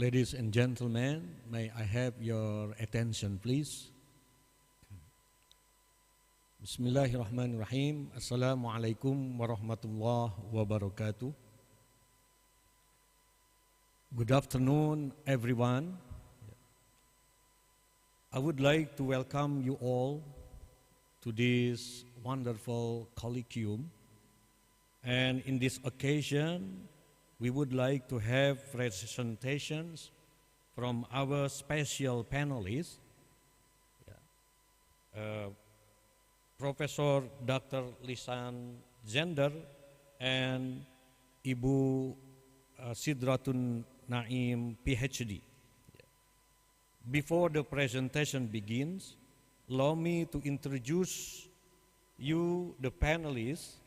Ladies and gentlemen, may I have your attention, please? Bismillahirrahmanirrahim. Assalamualaikum warahmatullahi wabarakatuh. Good afternoon, everyone. I would like to welcome you all to this wonderful colloquium. And in this occasion, we would like to have presentations from our special panelists, Professor Dr. Lisan Zender and Ibu Sidratun Naim, PhD. Before the presentation begins, allow me to introduce you, the panelists.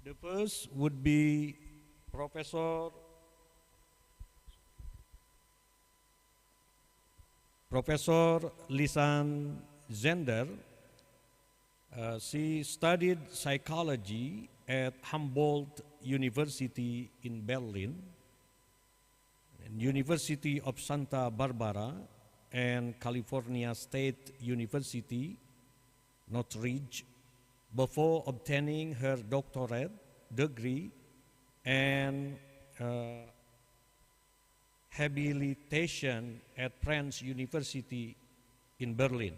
The first would be Professor Lisan Zender. She studied psychology at Humboldt University in Berlin, and University of Santa Barbara, and California State University, Northridge, before obtaining her doctorate degree and habilitation at Friends University in Berlin.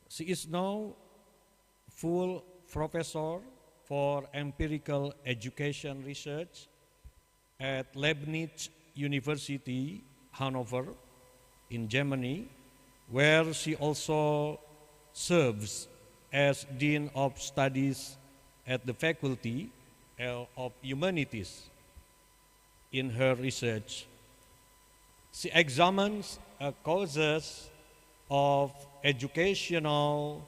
She is now full professor for empirical education research at Leibniz University, Hanover, in Germany, where she also serves as Dean of Studies at the Faculty of Humanities. In her research, she examines causes of educational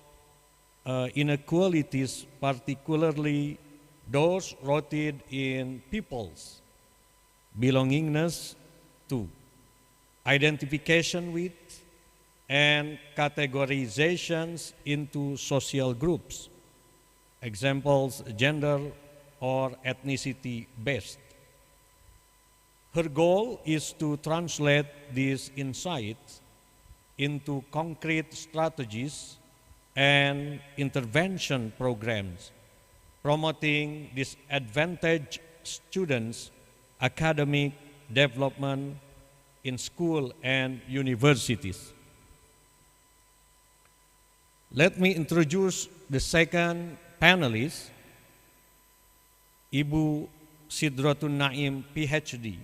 inequalities, particularly those rooted in people's belongingness to, identification with, and categorizations into social groups, examples gender or ethnicity based. Her goal is to translate these insights into concrete strategies and intervention programs, promoting disadvantaged students' academic development in school and universities. Let me introduce the second panelist, Ibu Sidratun Naim, PhD.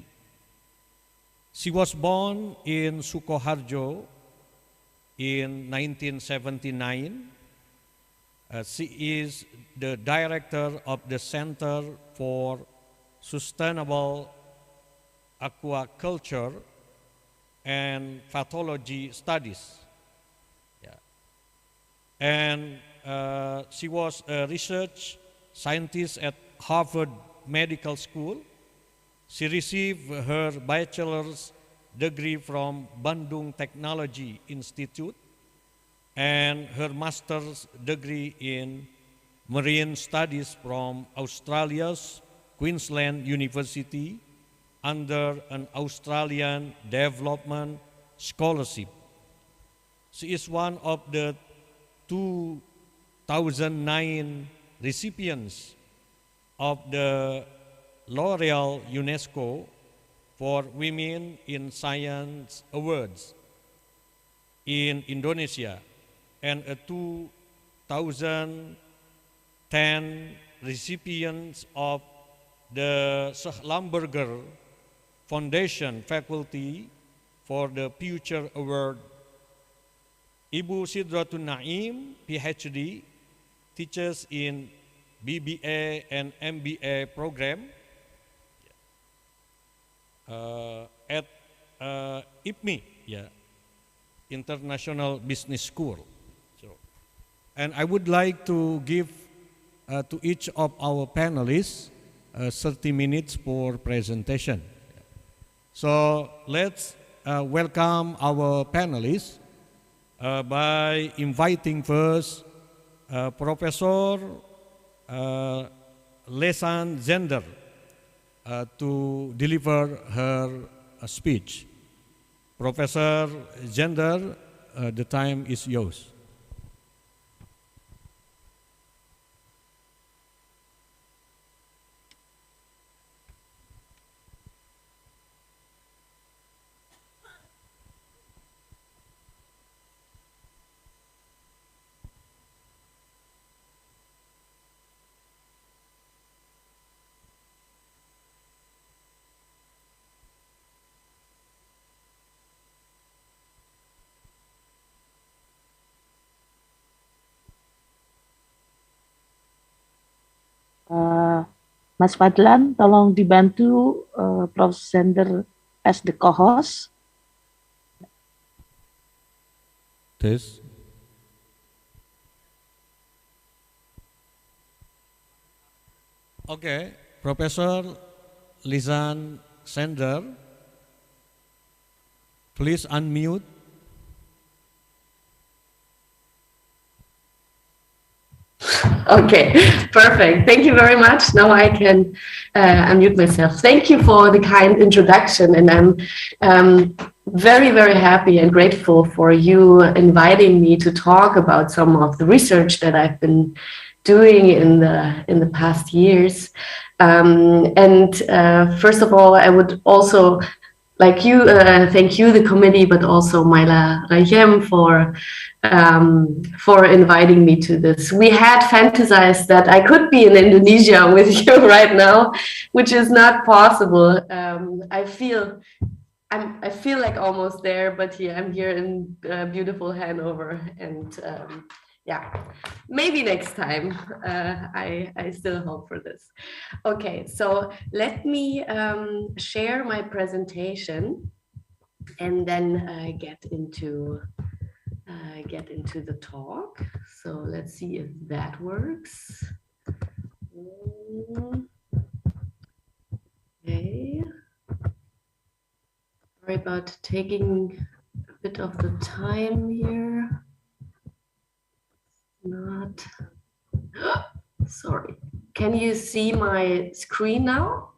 She was born in Sukoharjo in 1979. She is the director of the Center for Sustainable Aquaculture and Pathology Studies. And she was a research scientist at Harvard Medical School. She received her bachelor's degree from Bandung Technology Institute and her master's degree in marine studies from Australia's Queensland University under an Australian Development Scholarship. She is one of the 2009 recipients of the L'Oreal UNESCO for Women in Science Awards in Indonesia, and a 2010 recipient of the Schlamberger Foundation Faculty for the Future Award. Ibu Sidratun Naim, PhD, teaches in BBA and MBA program at IPMI, International Business School. And I would like to give to each of our panelists 30 minutes for presentation. So let's welcome our panelists by inviting first Professor Lesan Zender to deliver her speech. Professor Zender, the time is yours. Mas Fadlan, tolong dibantu Prof. Sender as the co-host. Tes. Okay, Professor Lisan Sender, please unmute. Okay, perfect. Thank you very much. Now I can unmute myself. Thank you for the kind introduction, and I'm very, very happy and grateful for you inviting me to talk about some of the research that I've been doing in the past years. First of all, I would also like you, thank you, the committee, but also Maila Rajem for inviting me to this. We had fantasized that I could be in Indonesia with you right now, which is not possible. I feel like almost there, but yeah, I'm here in beautiful Hanover, and yeah, maybe next time. I still hope for this. Okay, so let me share my presentation and then get into the talk. So let's see if that works. Okay. Sorry about taking a bit of the time here. Not. Sorry. Can you see my screen now?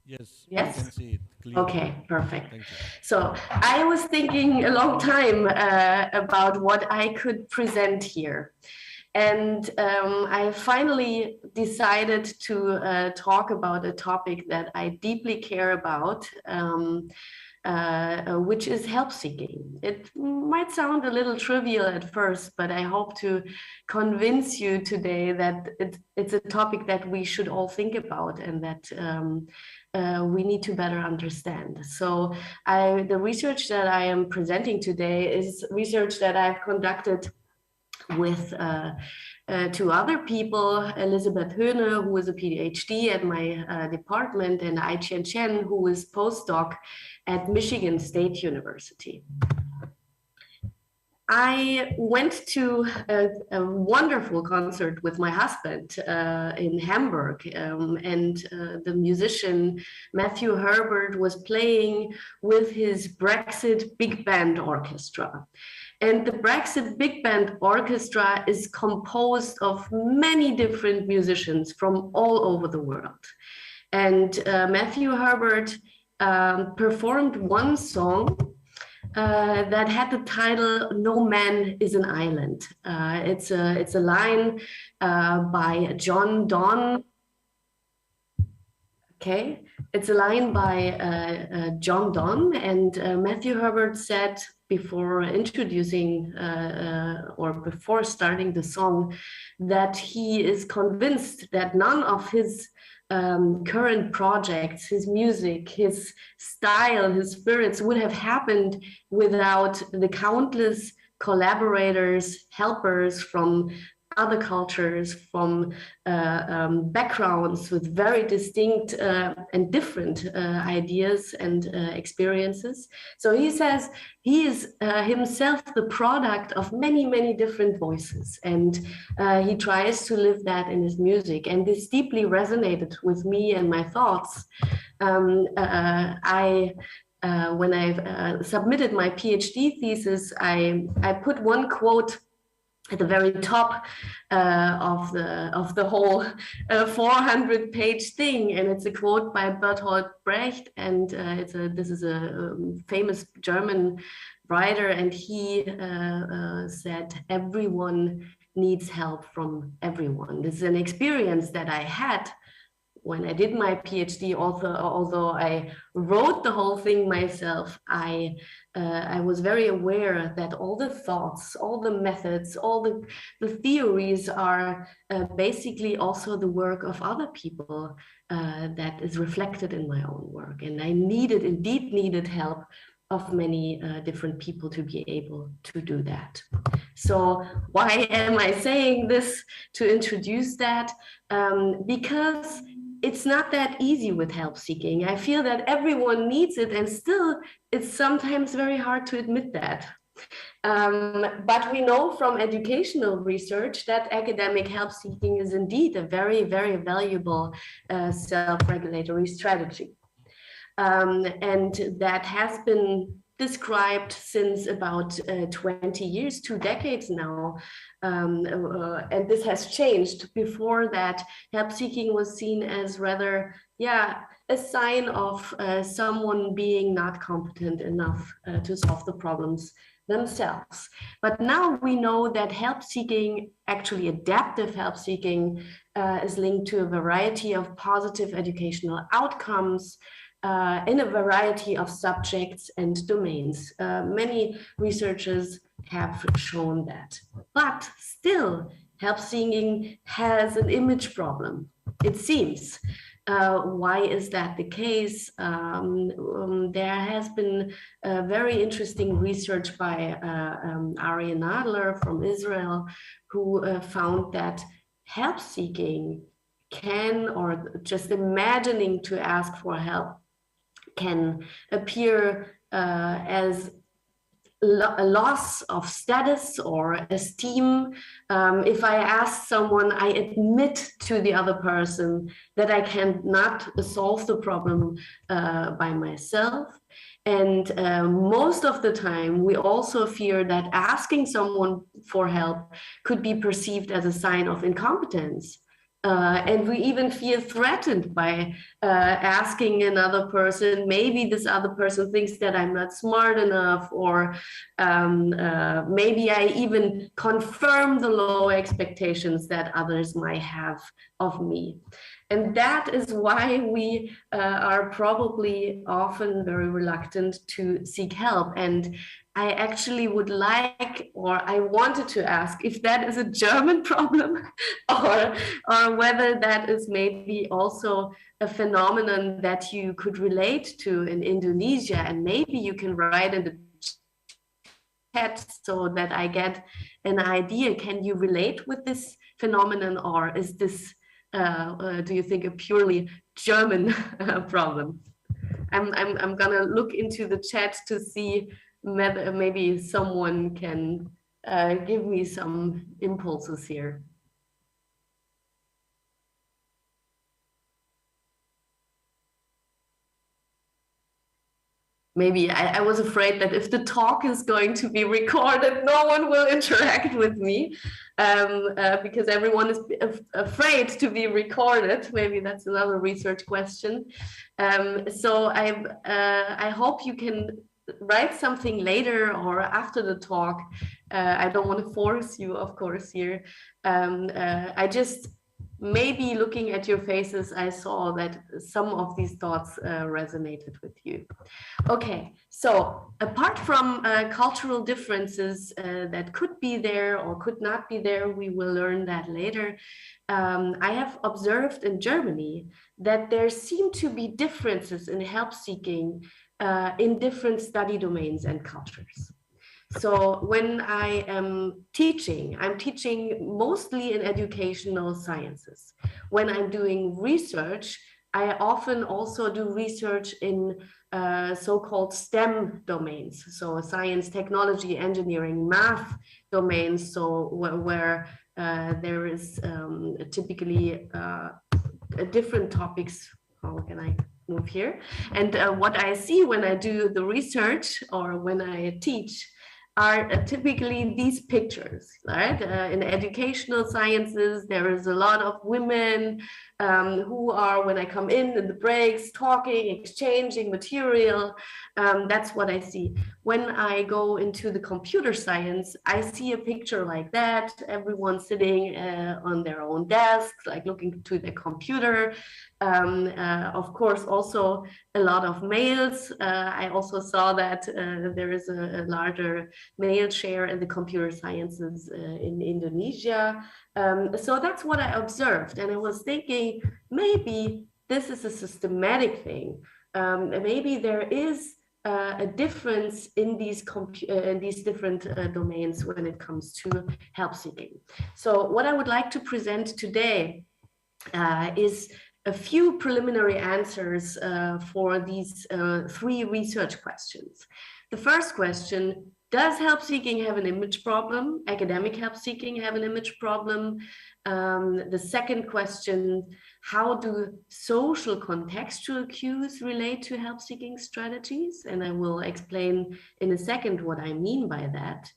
Yes, yes, we can see it clearly. Okay, perfect. Thank you. So I was thinking a long time about what I could present here. And I finally decided to talk about a topic that I deeply care about, which is help seeking. It might sound a little trivial at first, but I hope to convince you today that it's a topic that we should all think about and that we need to better understand. So the research that I am presenting today is research that I've conducted with two other people, Elizabeth Höhne, who is a PhD at my department, and Ai Chen Chen, who is postdoc at Michigan State University. I went to a wonderful concert with my husband in Hamburg, and the musician Matthew Herbert was playing with his Brexit Big Band Orchestra. And the Brexit Big Band Orchestra is composed of many different musicians from all over the world. And Matthew Herbert performed one song that had the title "No Man is an Island." It's a line by John Donne. Okay, it's a line by John Donne, and Matthew Herbert said before introducing or before starting the song that he is convinced that none of his current projects, his music, his style, his spirits would have happened without the countless collaborators, helpers from other cultures, from backgrounds with very distinct and different ideas and experiences. So he says he is himself the product of many, many different voices, and he tries to live that in his music. And this deeply resonated with me and my thoughts. When I submitted my PhD thesis, I put one quote at the very top of the whole 400-page thing, and it's a quote by Bertolt Brecht, and this is a famous German writer, and he said, "Everyone needs help from everyone." This is an experience that I had when I did my PhD. Although I wrote the whole thing myself, I was very aware that all the thoughts, all the methods, all the theories are basically also the work of other people that is reflected in my own work. And I indeed needed help of many different people to be able to do that. So why am I saying this to introduce that? Because it's not that easy with help seeking. I feel that everyone needs it, and still it's sometimes very hard to admit that. But we know from educational research that academic help seeking is indeed a very, very valuable self-regulatory strategy. And that has been described since about 20 years, 2 decades now. And this has changed. Before that, help seeking was seen as rather, a sign of someone being not competent enough to solve the problems themselves. But now we know that help seeking, actually adaptive help seeking, is linked to a variety of positive educational outcomes in a variety of subjects and domains. Many researchers have shown that. But still, help seeking has an image problem, it seems. Why is that the case? There has been very interesting research by Aryeh Nadler from Israel, who found that help seeking can, or just imagining to ask for help, can appear as a loss of status or esteem. If I ask someone, I admit to the other person that I cannot solve the problem by myself. And most of the time, we also fear that asking someone for help could be perceived as a sign of incompetence. And we even feel threatened by asking another person. Maybe this other person thinks that I'm not smart enough, or maybe I even confirm the low expectations that others might have of me. And that is why we are probably often very reluctant to seek help. And I actually would like, or I wanted to ask, if that is a German problem, or whether that is maybe also a phenomenon that you could relate to in Indonesia. And maybe you can write in the chat so that I get an idea. Can you relate with this phenomenon, or is this, do you think, a purely German problem? I'm gonna look into the chat to see maybe someone can give me some impulses here. Maybe I was afraid that if the talk is going to be recorded, no one will interact with me because everyone is afraid to be recorded. Maybe that's another research question. So I hope you can write something later or after the talk. I don't want to force you, of course, here. I just, maybe looking at your faces, I saw that some of these thoughts resonated with you. Okay, so apart from cultural differences that could be there or could not be there, we will learn that later. I have observed in Germany that there seem to be differences in help seeking in different study domains and cultures. So when I am teaching, I'm teaching mostly in educational sciences. When I'm doing research, I often also do research in so-called STEM domains, so science, technology, engineering, math domains, so where there is typically different topics. How can I move here? And what I see when I do the research or when I teach, are typically these pictures, right? In educational sciences, there is a lot of women who are, when I come in the breaks, talking, exchanging material. That's what I see. When I go into the computer science, I see a picture like that, everyone sitting on their own desks, like looking to their computer. Of course, also a lot of males. I also saw that there is a larger male share in the computer sciences in Indonesia. So that's what I observed. And I was thinking, maybe this is a systematic thing. Maybe there is a difference in these different domains when it comes to help seeking. So what I would like to present today is a few preliminary answers for these three research questions. The first question: does help seeking have an image problem? Academic help seeking have an image problem? The second question: how do social contextual cues relate to help seeking strategies? And I will explain in a second what I mean by that.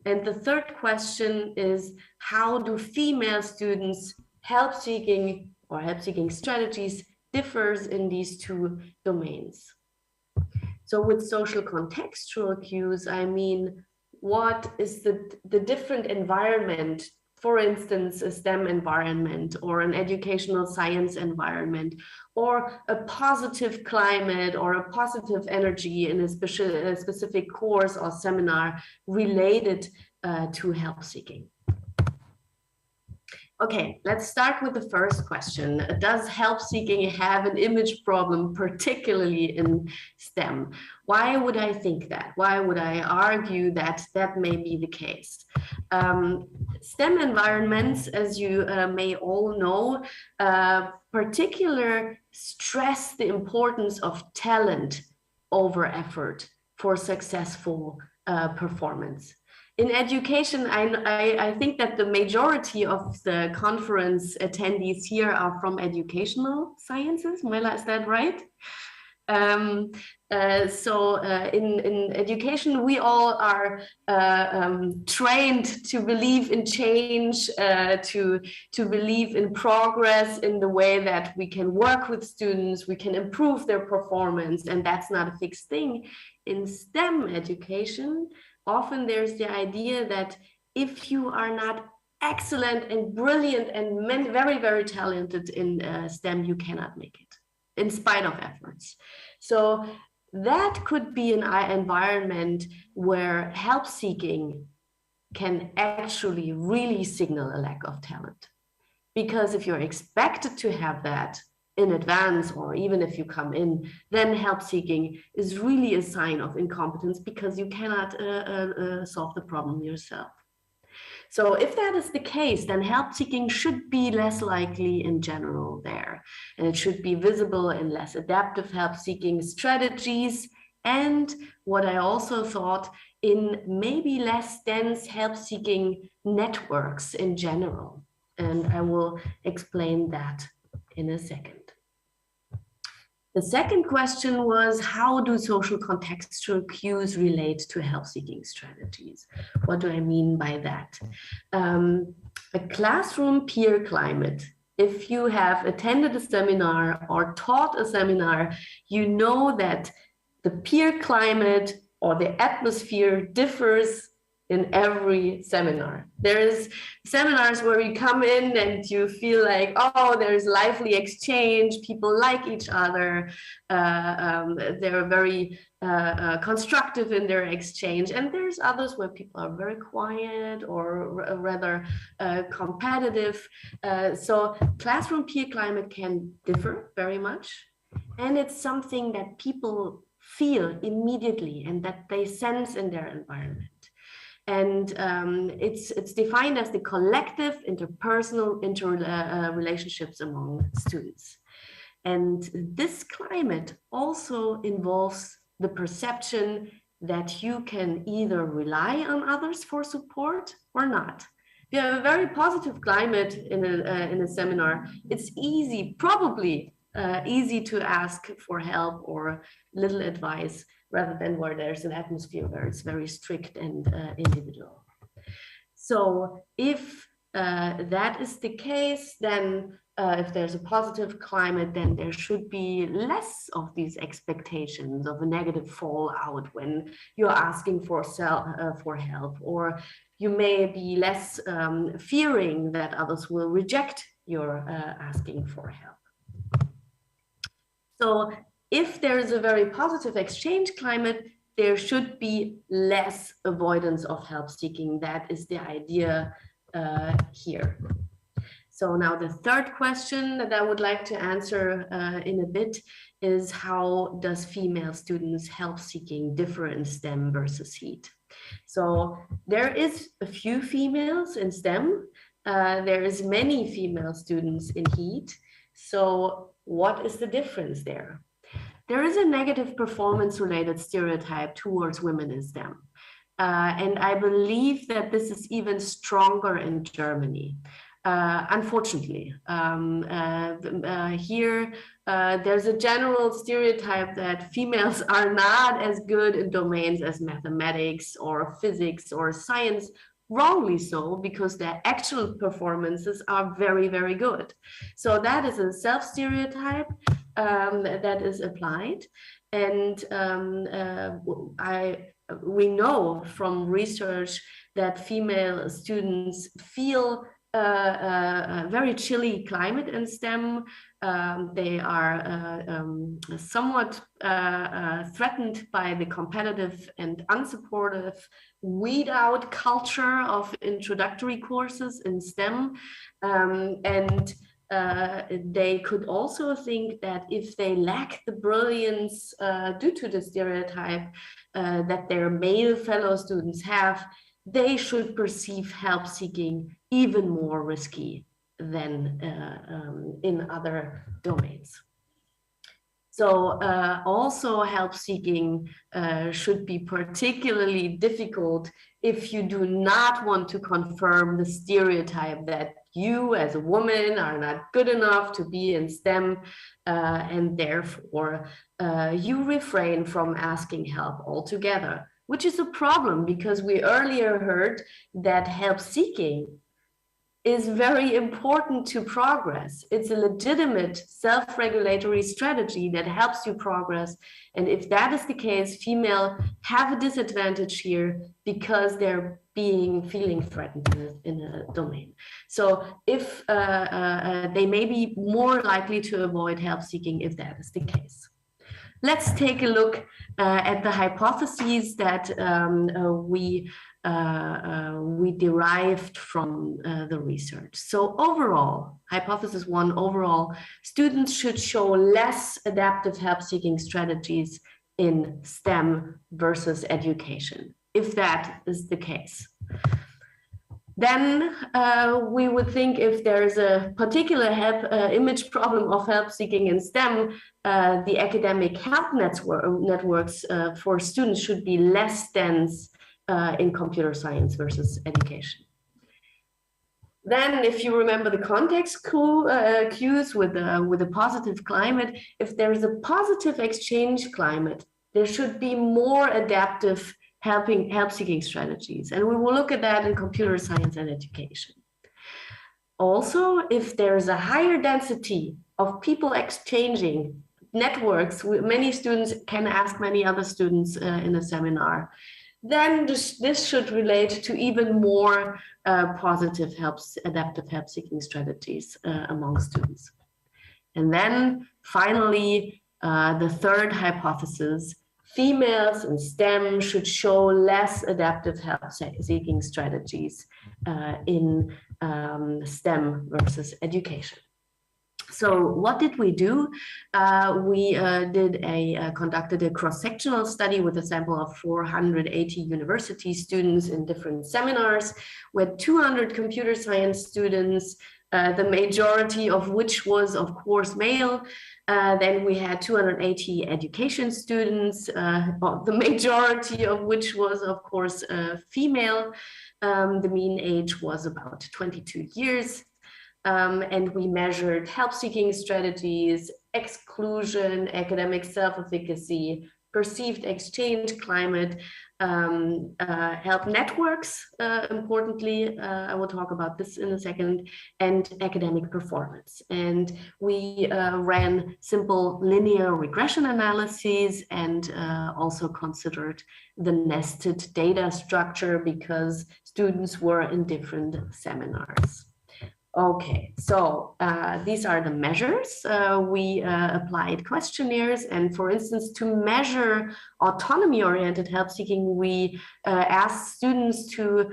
And the third question is: how do female students help seeking or help seeking strategies differs in these two domains? So with social contextual cues, I mean, what is the different environment, for instance, a STEM environment or an educational science environment, or a positive climate or a positive energy in a specific course or seminar related to help seeking. Okay, let's start with the first question. Does help seeking have an image problem, particularly in STEM? Why would I think that? Why would I argue that that may be the case? STEM environments, as you may all know, particularly stress the importance of talent over effort for successful performance. In education, I think that the majority of the conference attendees here are from educational sciences. Mela, is that right? In education, we all are trained to believe in change, to believe in progress in the way that we can work with students, we can improve their performance, and that's not a fixed thing. In STEM education, often there's the idea that if you are not excellent and brilliant and very, very talented in STEM, you cannot make it, in spite of efforts. So that could be an environment where help seeking can actually really signal a lack of talent. Because if you're expected to have that in advance, or even if you come in, then help seeking is really a sign of incompetence because you cannot solve the problem yourself. So if that is the case, then help seeking should be less likely in general there, and it should be visible in less adaptive help seeking strategies, and what I also thought, in maybe less dense help seeking networks in general. And I will explain that in a second. The second question was, how do social contextual cues relate to help-seeking strategies? What do I mean by that? A classroom peer climate. If you have attended a seminar or taught a seminar, you know that the peer climate or the atmosphere differs in every seminar. There's seminars where you come in and you feel like, oh, there's lively exchange, people like each other, they're very constructive in their exchange. And there's others where people are very quiet or rather competitive. So classroom peer climate can differ very much. And it's something that people feel immediately and that they sense in their environment. And it's defined as the collective interpersonal relationships among students. And this climate also involves the perception that you can either rely on others for support or not. If you have a very positive climate in a seminar, it's easy, probably easy to ask for help or little advice rather than where there's an atmosphere where it's very strict and individual. So if that is the case, then if there's a positive climate, then there should be less of these expectations of a negative fallout when you're asking for help, or you may be less fearing that others will reject your asking for help. So if there is a very positive exchange climate, there should be less avoidance of help seeking. That is the idea here. So now the third question that I would like to answer in a bit is, how does female students help seeking differ in STEM versus HEAT? So there is a few females in STEM. There is many female students in HEAT. So what is the difference there? There is a negative performance-related stereotype towards women in STEM. And I believe that this is even stronger in Germany. Unfortunately, here there's a general stereotype that females are not as good in domains as mathematics or physics or science, wrongly so, because their actual performances are very, very good. So that is a self-stereotype that is applied. And we know from research that female students feel a very chilly climate in STEM. They are somewhat threatened by the competitive and unsupportive weed-out culture of introductory courses in STEM. And they could also think that if they lack the brilliance due to the stereotype that their male fellow students have, they should perceive help seeking even more risky than in other domains. So also help seeking should be particularly difficult if you do not want to confirm the stereotype that you as a woman are not good enough to be in STEM, and therefore you refrain from asking help altogether, which is a problem because we earlier heard that help seeking is very important to progress. It's a legitimate self-regulatory strategy that helps you progress. And if that is the case, females have a disadvantage here because they're feeling threatened in a domain. So if they may be more likely to avoid help seeking if that is the case. Let's take a look at the hypotheses that we derived from the research. So overall, hypothesis one, overall, students should show less adaptive help-seeking strategies in STEM versus education, if that is the case. Then we would think if there's a particular image problem of help seeking in STEM, the academic help networks for students should be less dense in computer science versus education. Then, if you remember the context cues with a positive climate, if there is a positive exchange climate, there should be more adaptive help-seeking strategies. And we will look at that in computer science and education. Also, if there is a higher density of people exchanging networks, many students can ask many other students in a seminar, then this should relate to even more positive adaptive help-seeking strategies among students. And then finally, the third hypothesis, females in STEM should show less adaptive help-seeking strategies in STEM versus education. So what did we do? We conducted a cross-sectional study with a sample of 480 university students in different seminars with 200 computer science students, the majority of which was, of course, male. Then we had 280 education students, the majority of which was, of course, female. The mean age was about 22 years. And we measured help-seeking strategies, exclusion, academic self-efficacy, perceived exchange climate, help networks, importantly, I will talk about this in a second, and academic performance. And we ran simple linear regression analyses and also considered the nested data structure because students were in different seminars. Okay, so these are the measures. We applied questionnaires, and for instance, to measure autonomy-oriented help-seeking, we asked students to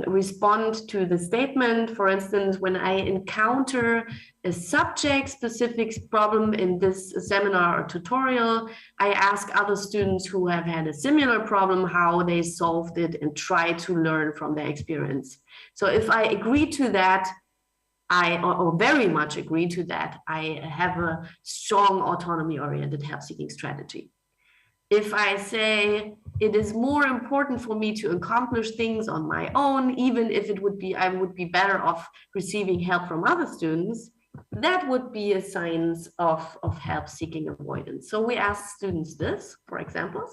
respond to the statement. For instance, when I encounter a subject-specific problem in this seminar or tutorial, I ask other students who have had a similar problem how they solved it and try to learn from their experience. So if I agree to that, or very much agree to that, I have a strong autonomy-oriented help-seeking strategy. If I say it is more important for me to accomplish things on my own, even if it would be, I would be better off receiving help from other students, that would be a sign of help-seeking avoidance. So we ask students this, for example.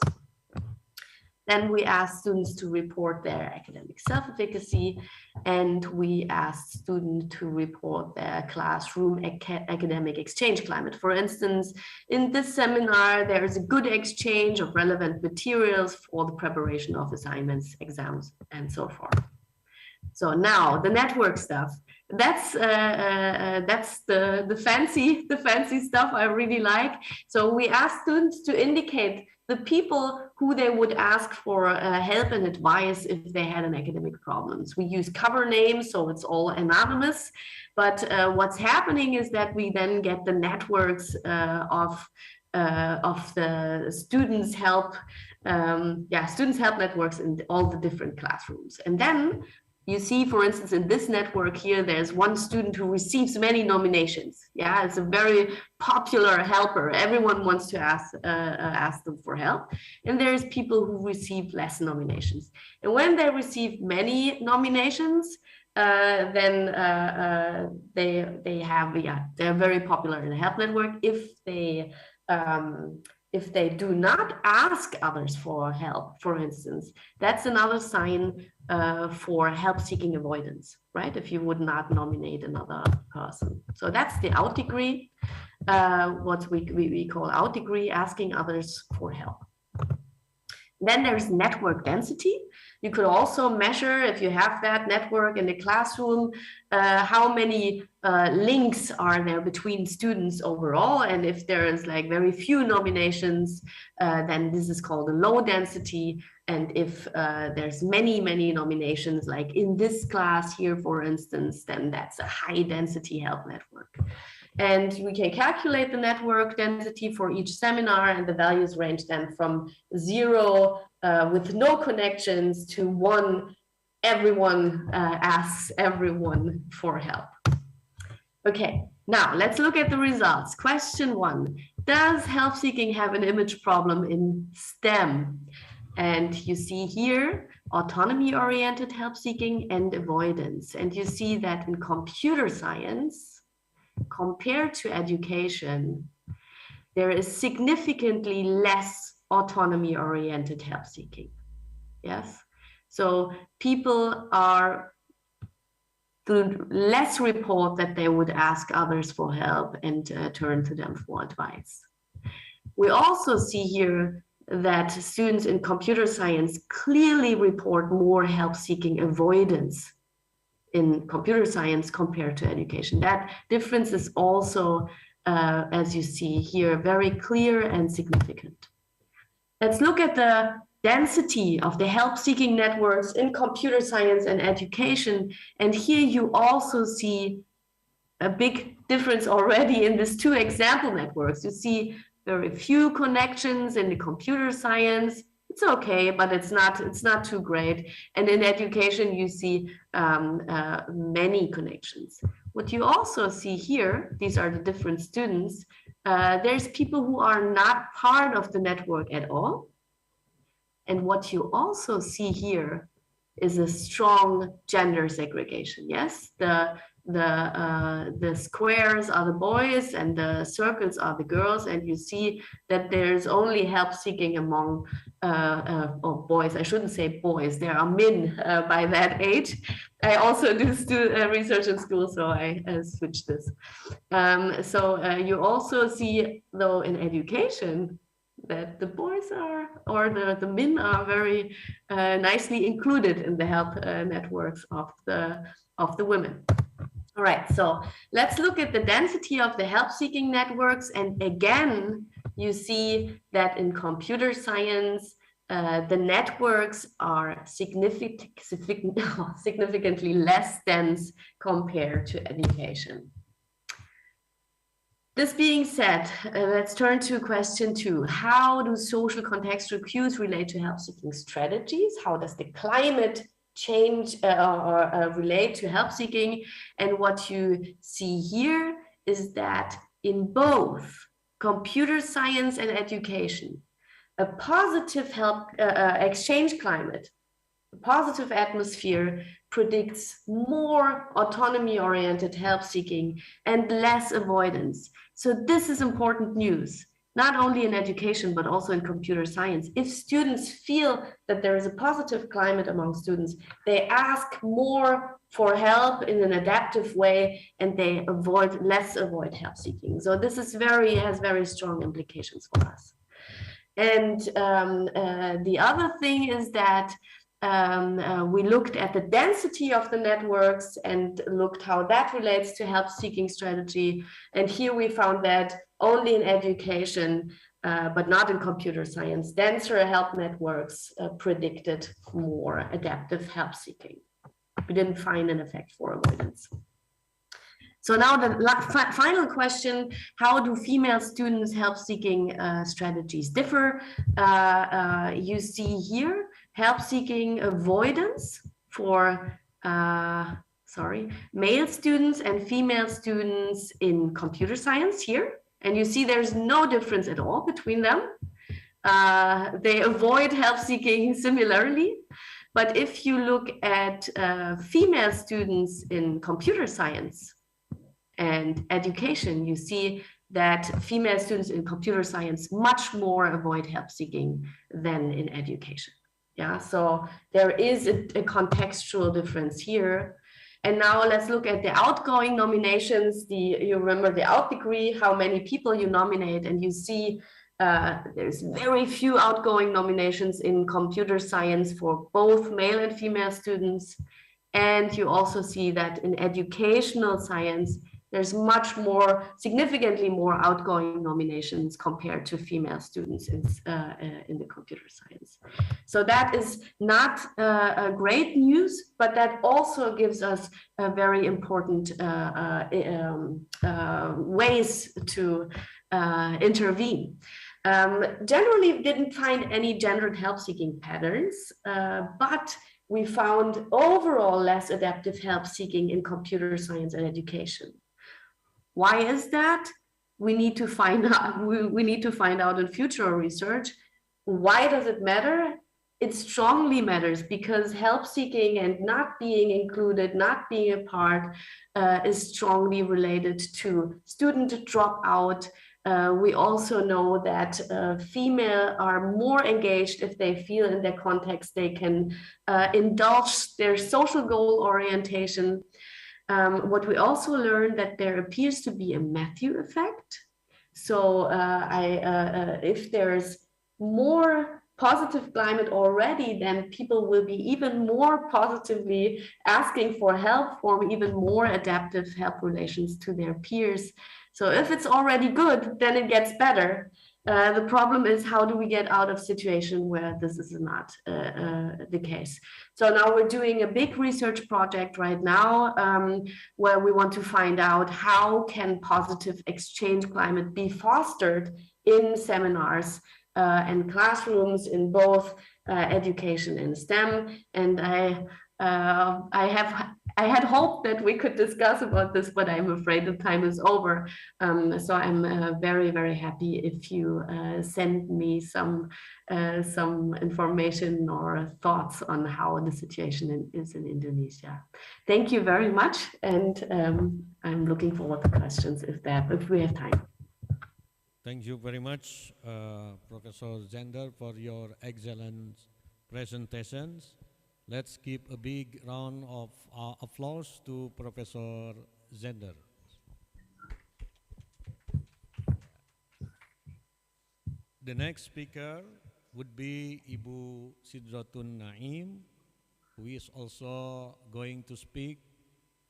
Then we asked students to report their academic self-efficacy, and we asked students to report their classroom academic exchange climate. For instance, in this seminar, there is a good exchange of relevant materials for the preparation of assignments, exams, and so forth. So now the network stuff. That's the fancy stuff I really like. So we asked students to indicate the people who they would ask for help and advice if they had an academic problems. We use cover names, so it's all anonymous. But what's happening is that we then get the networks of the students help, students help networks in all the different classrooms. And then you see, for instance, in this network here, there's one student who receives many nominations. Yeah, it's a very popular helper. Everyone wants to ask them for help. And there's people who receive less nominations. And when they receive many nominations, then they're very popular in the help network. If they do not ask others for help, for instance, that's another sign for help-seeking avoidance, right? If you would not nominate another person. So that's the out degree, what we call out degree, asking others for help. Then there's network density. You could also measure, if you have that network in the classroom, how many links are there between students overall. And if there is like very few nominations, then this is called a low density. And if there's many nominations, like in this class here, for instance, then that's a high density help network. And we can calculate the network density for each seminar, and the values range then from 0 with no connections to 1, everyone asks everyone for help. Okay, now let's look at the results. Question 1, does help-seeking have an image problem in STEM? And you see here, autonomy-oriented help-seeking and avoidance. And you see that in computer science, compared to education, there is significantly less autonomy-oriented help-seeking. Yes, so people are less report that they would ask others for help and turn to them for advice. We also see here that students in computer science clearly report more help-seeking avoidance in computer science compared to education. That difference is also, as you see here, very clear and significant. Let's look at the density of the help-seeking networks in computer science and education. And here you also see a big difference already in these 2 example networks. You see very few connections in the computer science. It's okay, but it's not too great. And in education, you see many connections. What you also see here, these are the different students. There's people who are not part of the network at all. And what you also see here is a strong gender segregation. Yes, the squares are the boys and the circles are the girls, and you see that there's only help seeking among or boys. I shouldn't say boys, there are men by that age. I also do research in school, so I switched this. You also see, though, in education that the boys are, or the men are very nicely included in the help networks of the women. All right, so let's look at the density of the help-seeking networks. And again, you see that in computer science, the networks are significantly less dense compared to education. This being said, let's turn to question 2. How do social contextual cues relate to help-seeking strategies? How does the climate change or relate to help-seeking? And what you see here is that in both computer science and education, a positive help exchange climate, a positive atmosphere predicts more autonomy-oriented help-seeking and less avoidance. So this is important news, not only in education, but also in computer science. If students feel that there is a positive climate among students, they ask more for help in an adaptive way, and they less avoid help-seeking. So this is has very strong implications for us. And the other thing is that we looked at the density of the networks and looked how that relates to help-seeking strategy. And here we found that only in education, but not in computer science, denser help networks predicted more adaptive help-seeking. We didn't find an effect for avoidance. So now the final question, how do female students' help-seeking strategies differ? You see here, help-seeking avoidance for, male students and female students in computer science here. And you see there's no difference at all between them. They avoid help-seeking similarly. But if you look at female students in computer science and education, you see that female students in computer science much more avoid help-seeking than in education. Yeah, so there is a contextual difference here. And now let's look at the outgoing nominations. You remember the out degree, how many people you nominate, and you see there's very few outgoing nominations in computer science for both male and female students. And you also see that in educational science, there's much more, significantly more outgoing nominations compared to female students in the computer science. So that is not great news, but that also gives us a very important ways to intervene. Generally, didn't find any gendered help-seeking patterns, but we found overall less adaptive help-seeking in computer science and education. Why is that? We need to find out. We need to find out in future research. Why does it matter? It strongly matters because help-seeking and not being included, not being a part, is strongly related to student dropout. We also know that female are more engaged if they feel in their context they can indulge their social goal orientation. What we also learned that there appears to be a Matthew effect. So if there's more positive climate already, then people will be even more positively asking for help, form even more adaptive help relations to their peers. So if it's already good, then it gets better. The problem is, how do we get out of a situation where this is not the case? So now we're doing a big research project right now where we want to find out how can positive exchange climate be fostered in seminars and classrooms in both education and STEM. And I have I had hoped that we could discuss about this, but I'm afraid the time is over. So I'm very, very happy if you send me some information or thoughts on how the situation is in Indonesia. Thank you very much, and I'm looking forward to questions if we have time. Thank you very much, Professor Zender, for your excellent presentations. Let's give a big round of applause to Professor Zender. The next speaker would be Ibu Sidratun Naim, who is also going to speak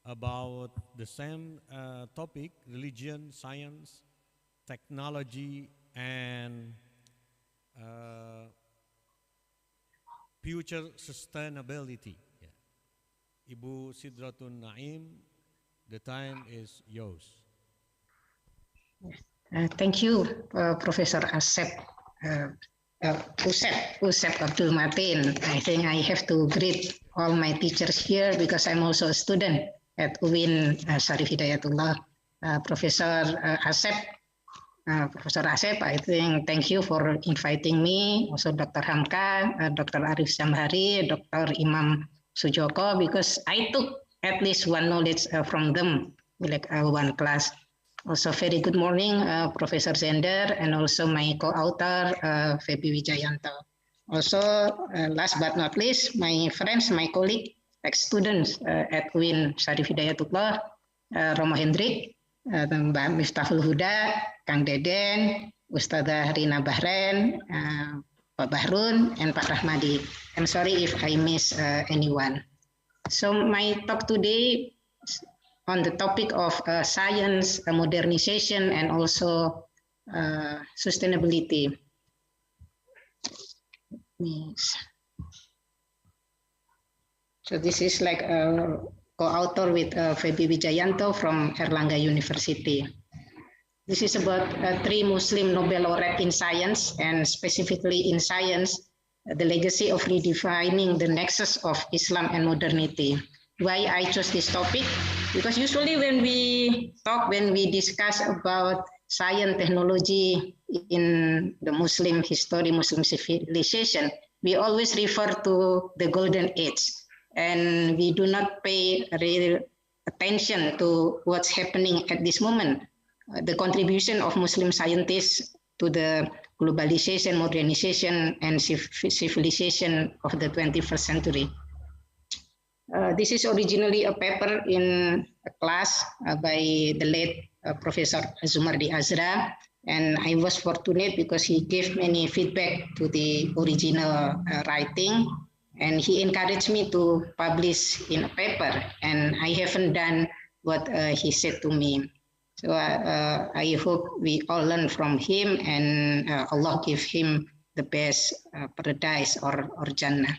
about the same topic, religion, science, technology, and future sustainability. Yeah. Ibu Sidratun Naim, the time is yours. Thank you, Professor Usep Abdul Matin. I think I have to greet all my teachers here because I'm also a student at UIN Syarif Hidayatullah. Professor Asep, I think thank you for inviting me. Also Dr. Hamka, Dr. Arif Samhari, Dr. Imam Sujoko, because I took at least one knowledge from them, like one class. Also very good morning, Professor Zender, and also my co-author, Febi Wijayanto. Also, last but not least, my friends, my colleague, ex-students at UIN Syarif Hidayatullah, Romo Hendrik, Mbak Miftahul Huda, Kang Deden, Ustadzah Rina Bahren, Pak Bahrun, and Pak Rahmadi. I'm sorry if I miss anyone. So my talk today on the topic of science, modernization, and also sustainability. So this is like a co-author with Febi Wijayanto from Erlangga University. This is about 3 Muslim Nobel laureate in science, and specifically in science, the legacy of redefining the nexus of Islam and modernity. Why I chose this topic? Because usually when we discuss about science, technology in the Muslim history, Muslim civilization, we always refer to the golden age, and we do not pay real attention to what's happening at this moment. The contribution of Muslim scientists to the globalization, modernization, and civilization of the 21st century. This is originally a paper in a class by the late Professor Zumardi Azra, and I was fortunate because he gave many feedback to the original writing, and he encouraged me to publish in a paper, and I haven't done what he said to me. So I hope we all learn from him, and Allah give him the best paradise or Jannah.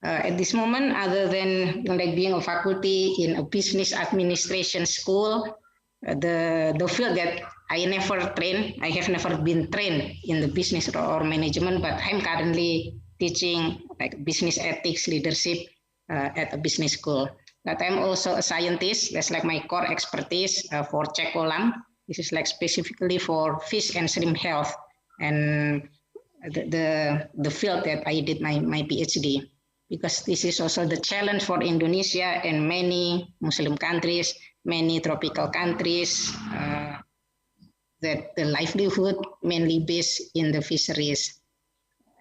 At this moment, other than like being a faculty in a business administration school, the field that I have never been trained in the business or management, but I'm currently teaching like business ethics, leadership at a business school. But I'm also a scientist. That's like my core expertise for Cekolam. This is like specifically for fish and shrimp health, and the field that I did my PhD. Because this is also the challenge for Indonesia and many Muslim countries, many tropical countries, that the livelihood mainly based in the fisheries.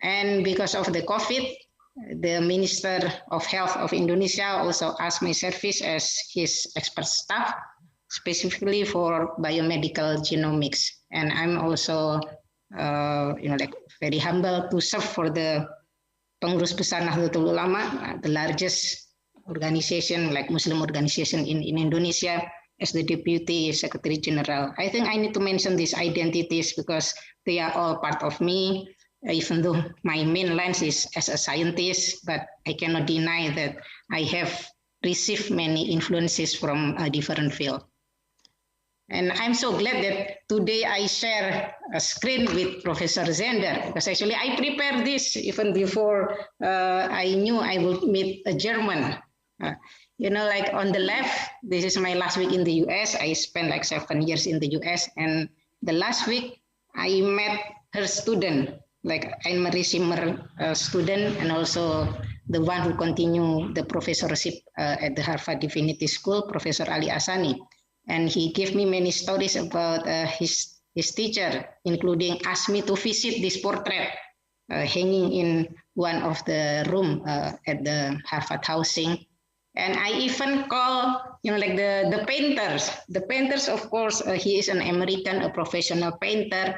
And because of the COVID, the Minister of Health of Indonesia also asked my service as his expert staff, specifically for biomedical genomics. And I'm also, like very humble to serve for the Pengurus Besar Nahdlatul Ulama, the largest organization, like Muslim organization in Indonesia, as the Deputy Secretary General. I think I need to mention these identities because they are all part of me, even though my main lens is as a scientist, but I cannot deny that I have received many influences from a different field. And I'm so glad that today I share a screen with Professor Zender, because actually I prepared this even before I knew I would meet a German. Uh, like on the left, this is my last week in the US. I spent like 7 years in the US, and the last week I met her student, like Anne-Marie Simmer student, and also the one who continue the professorship at the Harvard Divinity School, Professor Ali Asani. And he gave me many stories about his teacher, including asked me to visit this portrait hanging in one of the room at the Harvard housing. And I even call, like the painters. The painters, of course, he is an American, a professional painter.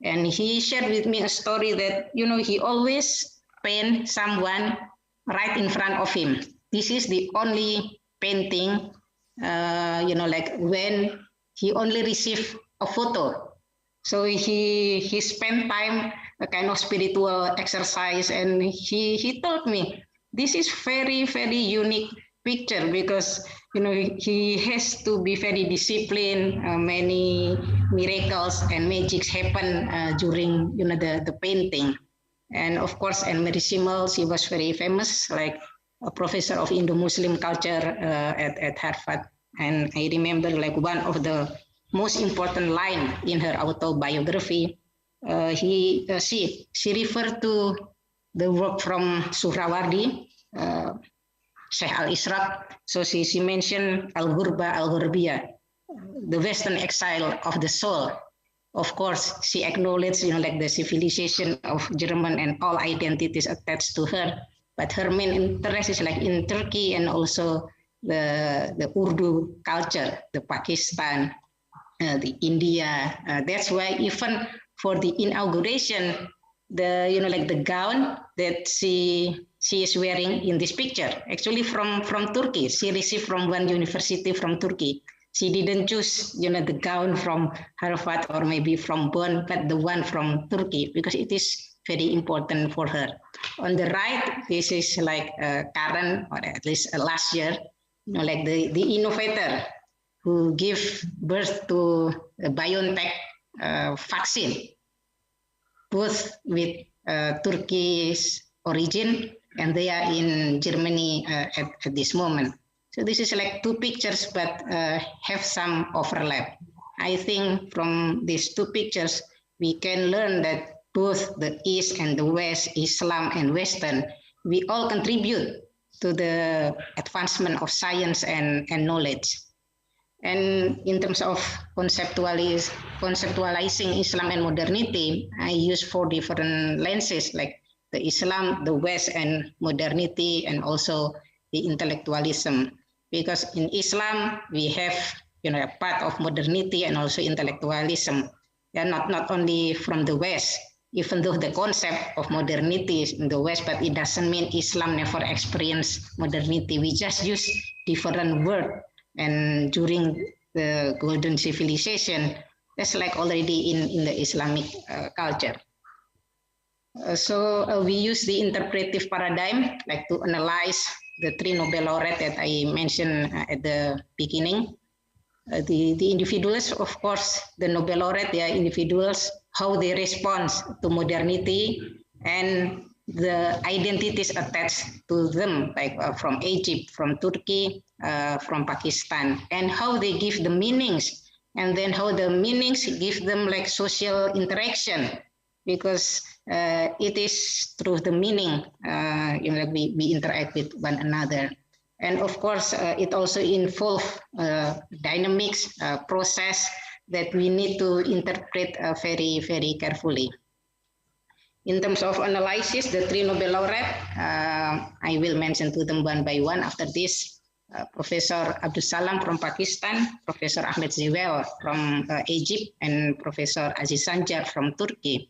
And he shared with me a story that, he always paint someone right in front of him. This is the only painting, like when he only received a photo. So he spent time, a kind of spiritual exercise, and he told me, this is very, very unique picture because, he has to be very disciplined. Many miracles and magics happen during, the painting. And of course, Anne-Marie Simmel, she was very famous, like a professor of Indo-Muslim culture at Harvard. And I remember like one of the most important line in her autobiography. She referred to the work from Suhrawardi, Sheikh Al-Ishraq. So she mentioned Al-Ghurba Al-Ghurbiya, the Western exile of the soul. Of course, she acknowledged, like the civilization of German and all identities attached to her. But her main interest is like in Turkey and also the Urdu culture, the Pakistan, the India. That's why even for the inauguration, the gown that she is wearing in this picture, actually from Turkey. She received from one university from Turkey. She didn't choose, the gown from Harvard or maybe from Bonn, but the one from Turkey because it is very important for her. On the right, this is like Karen, or at least last year, like the innovator who gave birth to a BioNTech vaccine, both with Turkish origin, and they are in Germany at this moment. So this is like two pictures, but have some overlap. I think from these two pictures, we can learn that both the East and the West, Islam and Western, we all contribute to the advancement of science and knowledge. And in terms of conceptualizing Islam and modernity, I use 4 different lenses, like the Islam, the West, and modernity, and also the intellectualism. Because in Islam, we have a part of modernity and also intellectualism. They are not only from the West, even though the concept of modernity is in the West, but it doesn't mean Islam never experienced modernity. We just use different words. And during the golden civilization, that's like already in the Islamic culture. So we use the interpretive paradigm, like to analyze the 3 Nobel laureates that I mentioned at the beginning. The individuals, of course, the Nobel laureate, they are individuals, how they respond to modernity and the identities attached to them, like from Egypt, from Turkey, from Pakistan, and how they give the meanings, and then how the meanings give them like social interaction, because it is through the meaning, we interact with one another. And of course, it also involves dynamics process that we need to interpret very, very carefully. In terms of analysis, the 3 Nobel laureates, I will mention to them one by one after this. Professor Abdus Salam from Pakistan, Professor Ahmed Ziwel from Egypt, and Professor Aziz Sancar from Turkey.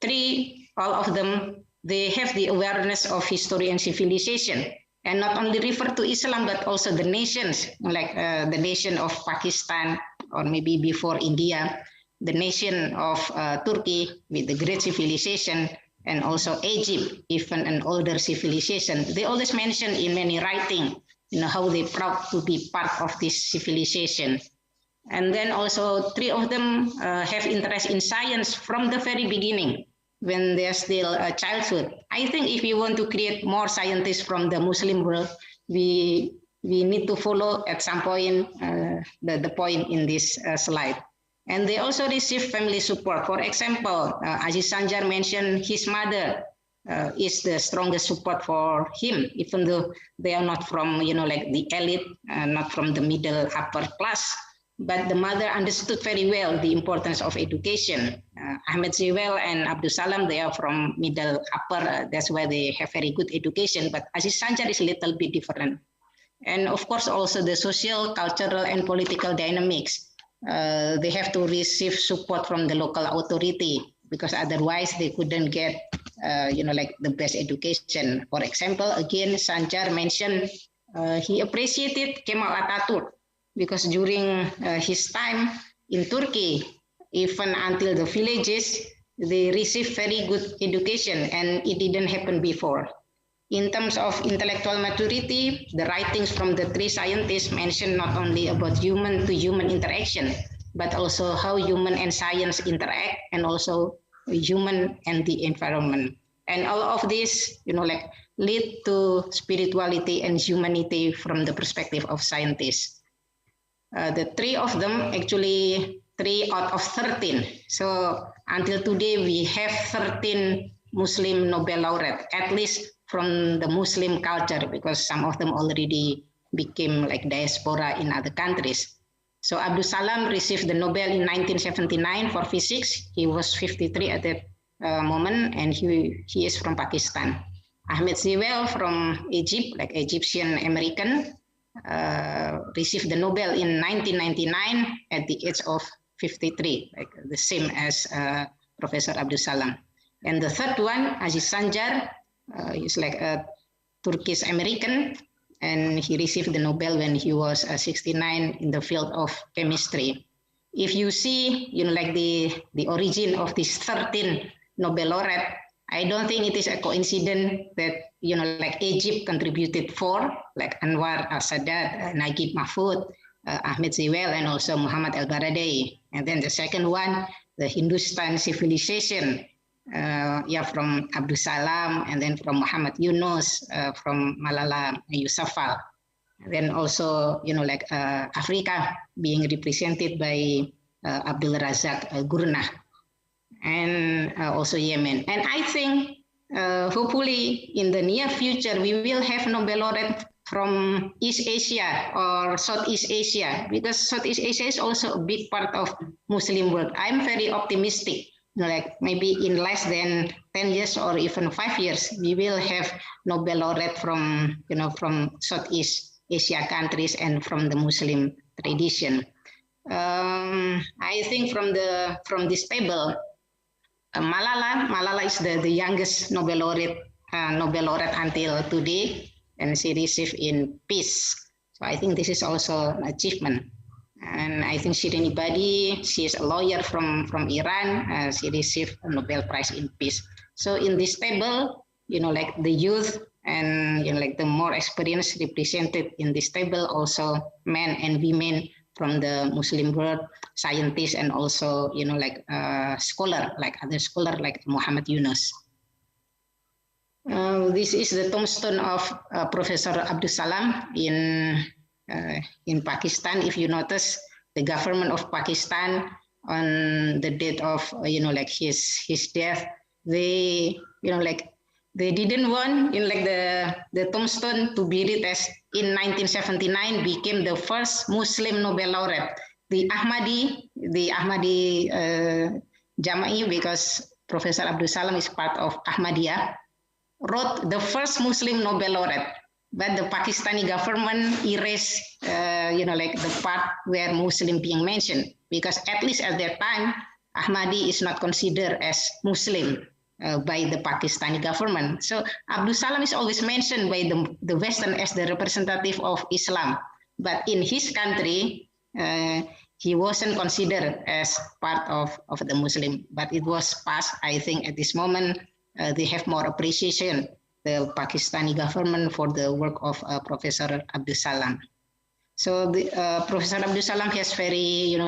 3, all of them, they have the awareness of history and civilization, and not only refer to Islam, but also the nations, like the nation of Pakistan, or maybe before India, the nation of Turkey with the great civilization, and also Egypt, even an older civilization. They always mention in many writing, how they proud to be part of this civilization. And then also 3 of them have interest in science from the very beginning, when they're still a childhood. I think if you want to create more scientists from the Muslim world, we need to follow at some point the point in this slide. And they also receive family support. For example, Aziz Sanjar mentioned his mother is the strongest support for him, even though they are not from, like the elite, not from the middle upper class. But the mother understood very well the importance of education. Ahmed Ziwel and Abdul Salam, they are from middle upper. That's why they have very good education. But Aziz Sanjar is a little bit different. And of course, also the social, cultural, and political dynamics. They have to receive support from the local authority because otherwise they couldn't get, like the best education. For example, again, Sanjar mentioned he appreciated Kemal Atatürk because during his time in Turkey, even until the villages, they received very good education, and it didn't happen before. In terms of intellectual maturity, the writings from the three scientists mention not only about human-to-human interaction, but also how human and science interact, and also human and the environment. And all of this, like lead to spirituality and humanity from the perspective of scientists. The three of them, actually 3 out of 13. So until today, we have 13 Muslim Nobel laureate, at least from the Muslim culture, because some of them already became like diaspora in other countries. So Abdul Salam received the Nobel in 1979 for physics. He was 53 at that moment, and he is from Pakistan. Ahmed Ziwel from Egypt, like Egyptian American, received the Nobel in 1999 at the age of 53, like the same as Professor Abdul Salam. And the third one, Aziz Sanjar, is like a Turkish American, and he received the Nobel when he was 69 in the field of chemistry. If you see, like the origin of these 13 Nobel laureate, I don't think it is a coincidence that, like Egypt contributed 4, like Anwar al-Sadat, Naguib Mahfoud, Ahmed Ziwel, and also Muhammad al-Baradei. And then the second one, the Hindustan civilization, from Abdul Salam, and then from Muhammad Yunus, from Malala Yousafzai. And then also, like Africa being represented by Abdul Razak Gurnah, and also Yemen. And I think hopefully in the near future, we will have Nobel laureate from East Asia or Southeast Asia, because Southeast Asia is also a big part of Muslim world. I'm very optimistic. Like maybe in less than 10 years or even 5 years, we will have Nobel laureate from, from Southeast Asia countries and from the Muslim tradition. I think from this table, Malala is the youngest Nobel laureate until today, and she received in peace. So I think this is also an achievement. And I think Shirin Ebadi, she is a lawyer from Iran. She received a Nobel Prize in Peace. So in this table, like the youth and like the more experienced represented in this table, also men and women from the Muslim world, scientists, and also like scholar, like other scholar like Muhammad Yunus. This is the tombstone of Professor Abdul Salam in Pakistan. If you notice, the government of Pakistan on the date of like his death, they they didn't want the tombstone to be read as in 1979 became the first Muslim Nobel laureate. The Ahmadi Jama'i, because Professor Abdul Salam is part of Ahmadiyah, wrote the first Muslim Nobel laureate. But the Pakistani government erased, like the part where Muslim being mentioned, because at least at that time, Ahmadi is not considered as Muslim by the Pakistani government. So Abdul Salam is always mentioned by the Western as the representative of Islam. But in his country, he wasn't considered as part of the Muslim. But it was passed, I think, at this moment, they have more appreciation, the Pakistani government, for the work of Professor Abdul Salam. So Professor Abdul Salam has very,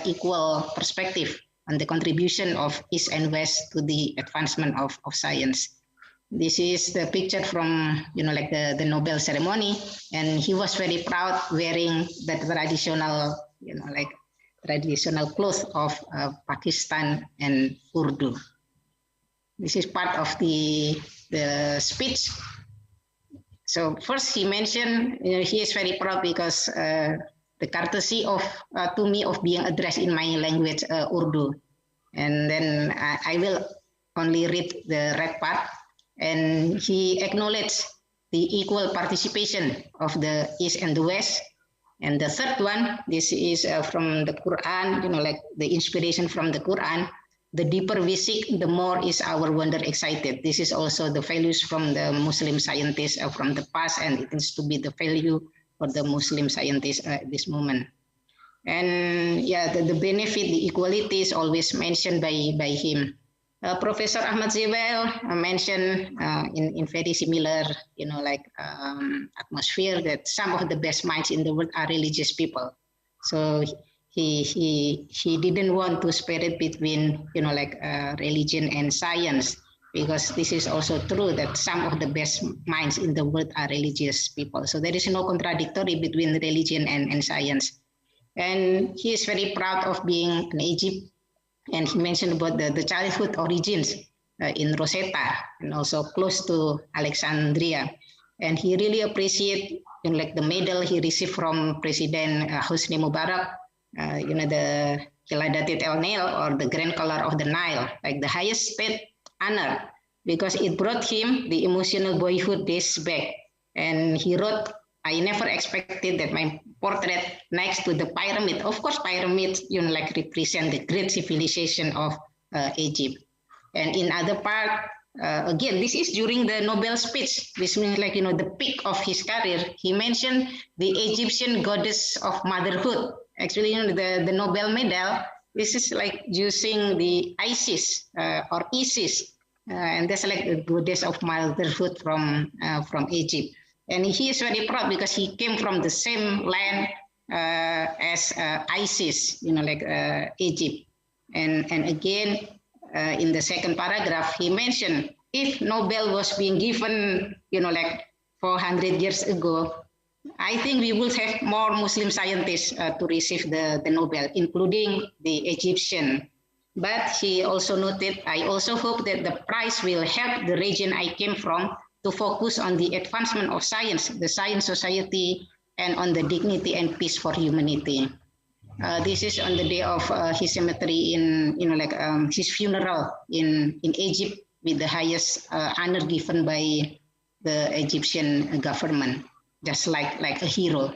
equal perspective on the contribution of East and West to the advancement of science. This is the picture from, like the Nobel ceremony, and he was very proud wearing the traditional, like traditional clothes of Pakistan and Urdu. This is part of the speech. So first he mentioned he is very proud because the courtesy of to me of being addressed in my language Urdu, and then I will only read the red part, and he acknowledged the equal participation of the East and the West. And the third one, this is from the Quran, like the inspiration from the Quran. The deeper we seek, the more is our wonder excited. This is also the values from the Muslim scientists from the past, and it is to be the value for the Muslim scientists at this moment. And yeah, the benefit, the equality is always mentioned by him. Professor Ahmad Zewel mentioned in very similar, like atmosphere, that some of the best minds in the world are religious people. So he didn't want to separate between, like religion and science, because this is also true that some of the best minds in the world are religious people. So there is no contradictory between religion and science. And he is very proud of being an Egypt. And he mentioned about the childhood origins in Rosetta and also close to Alexandria. And he really appreciated, like the medal he received from President Hosni Mubarak, the Kiladatit El Nile, or the Grand Color of the Nile, like the highest state honor, because it brought him the emotional boyhood days back. And he wrote, I never expected that my portrait next to the pyramid. Of course, pyramids, like represent the great civilization of Egypt. And in other part, again, this is during the Nobel speech. This means like, the peak of his career. He mentioned the Egyptian goddess of motherhood. Actually, the Nobel medal, this is like using the ICIIS or ISIS. And that's like the goddess of motherhood from Egypt. And he is very proud because he came from the same land as ISIS, like Egypt. And again, in the second paragraph, he mentioned if Nobel was being given, like 400 years ago, I think we would have more Muslim scientists to receive the Nobel, including the Egyptian. But he also noted, I also hope that the prize will help the region I came from to focus on the advancement of science, the science society, and on the dignity and peace for humanity. This is on the day of his cemetery in, like his funeral in Egypt, with the highest honor given by the Egyptian government, just like a hero.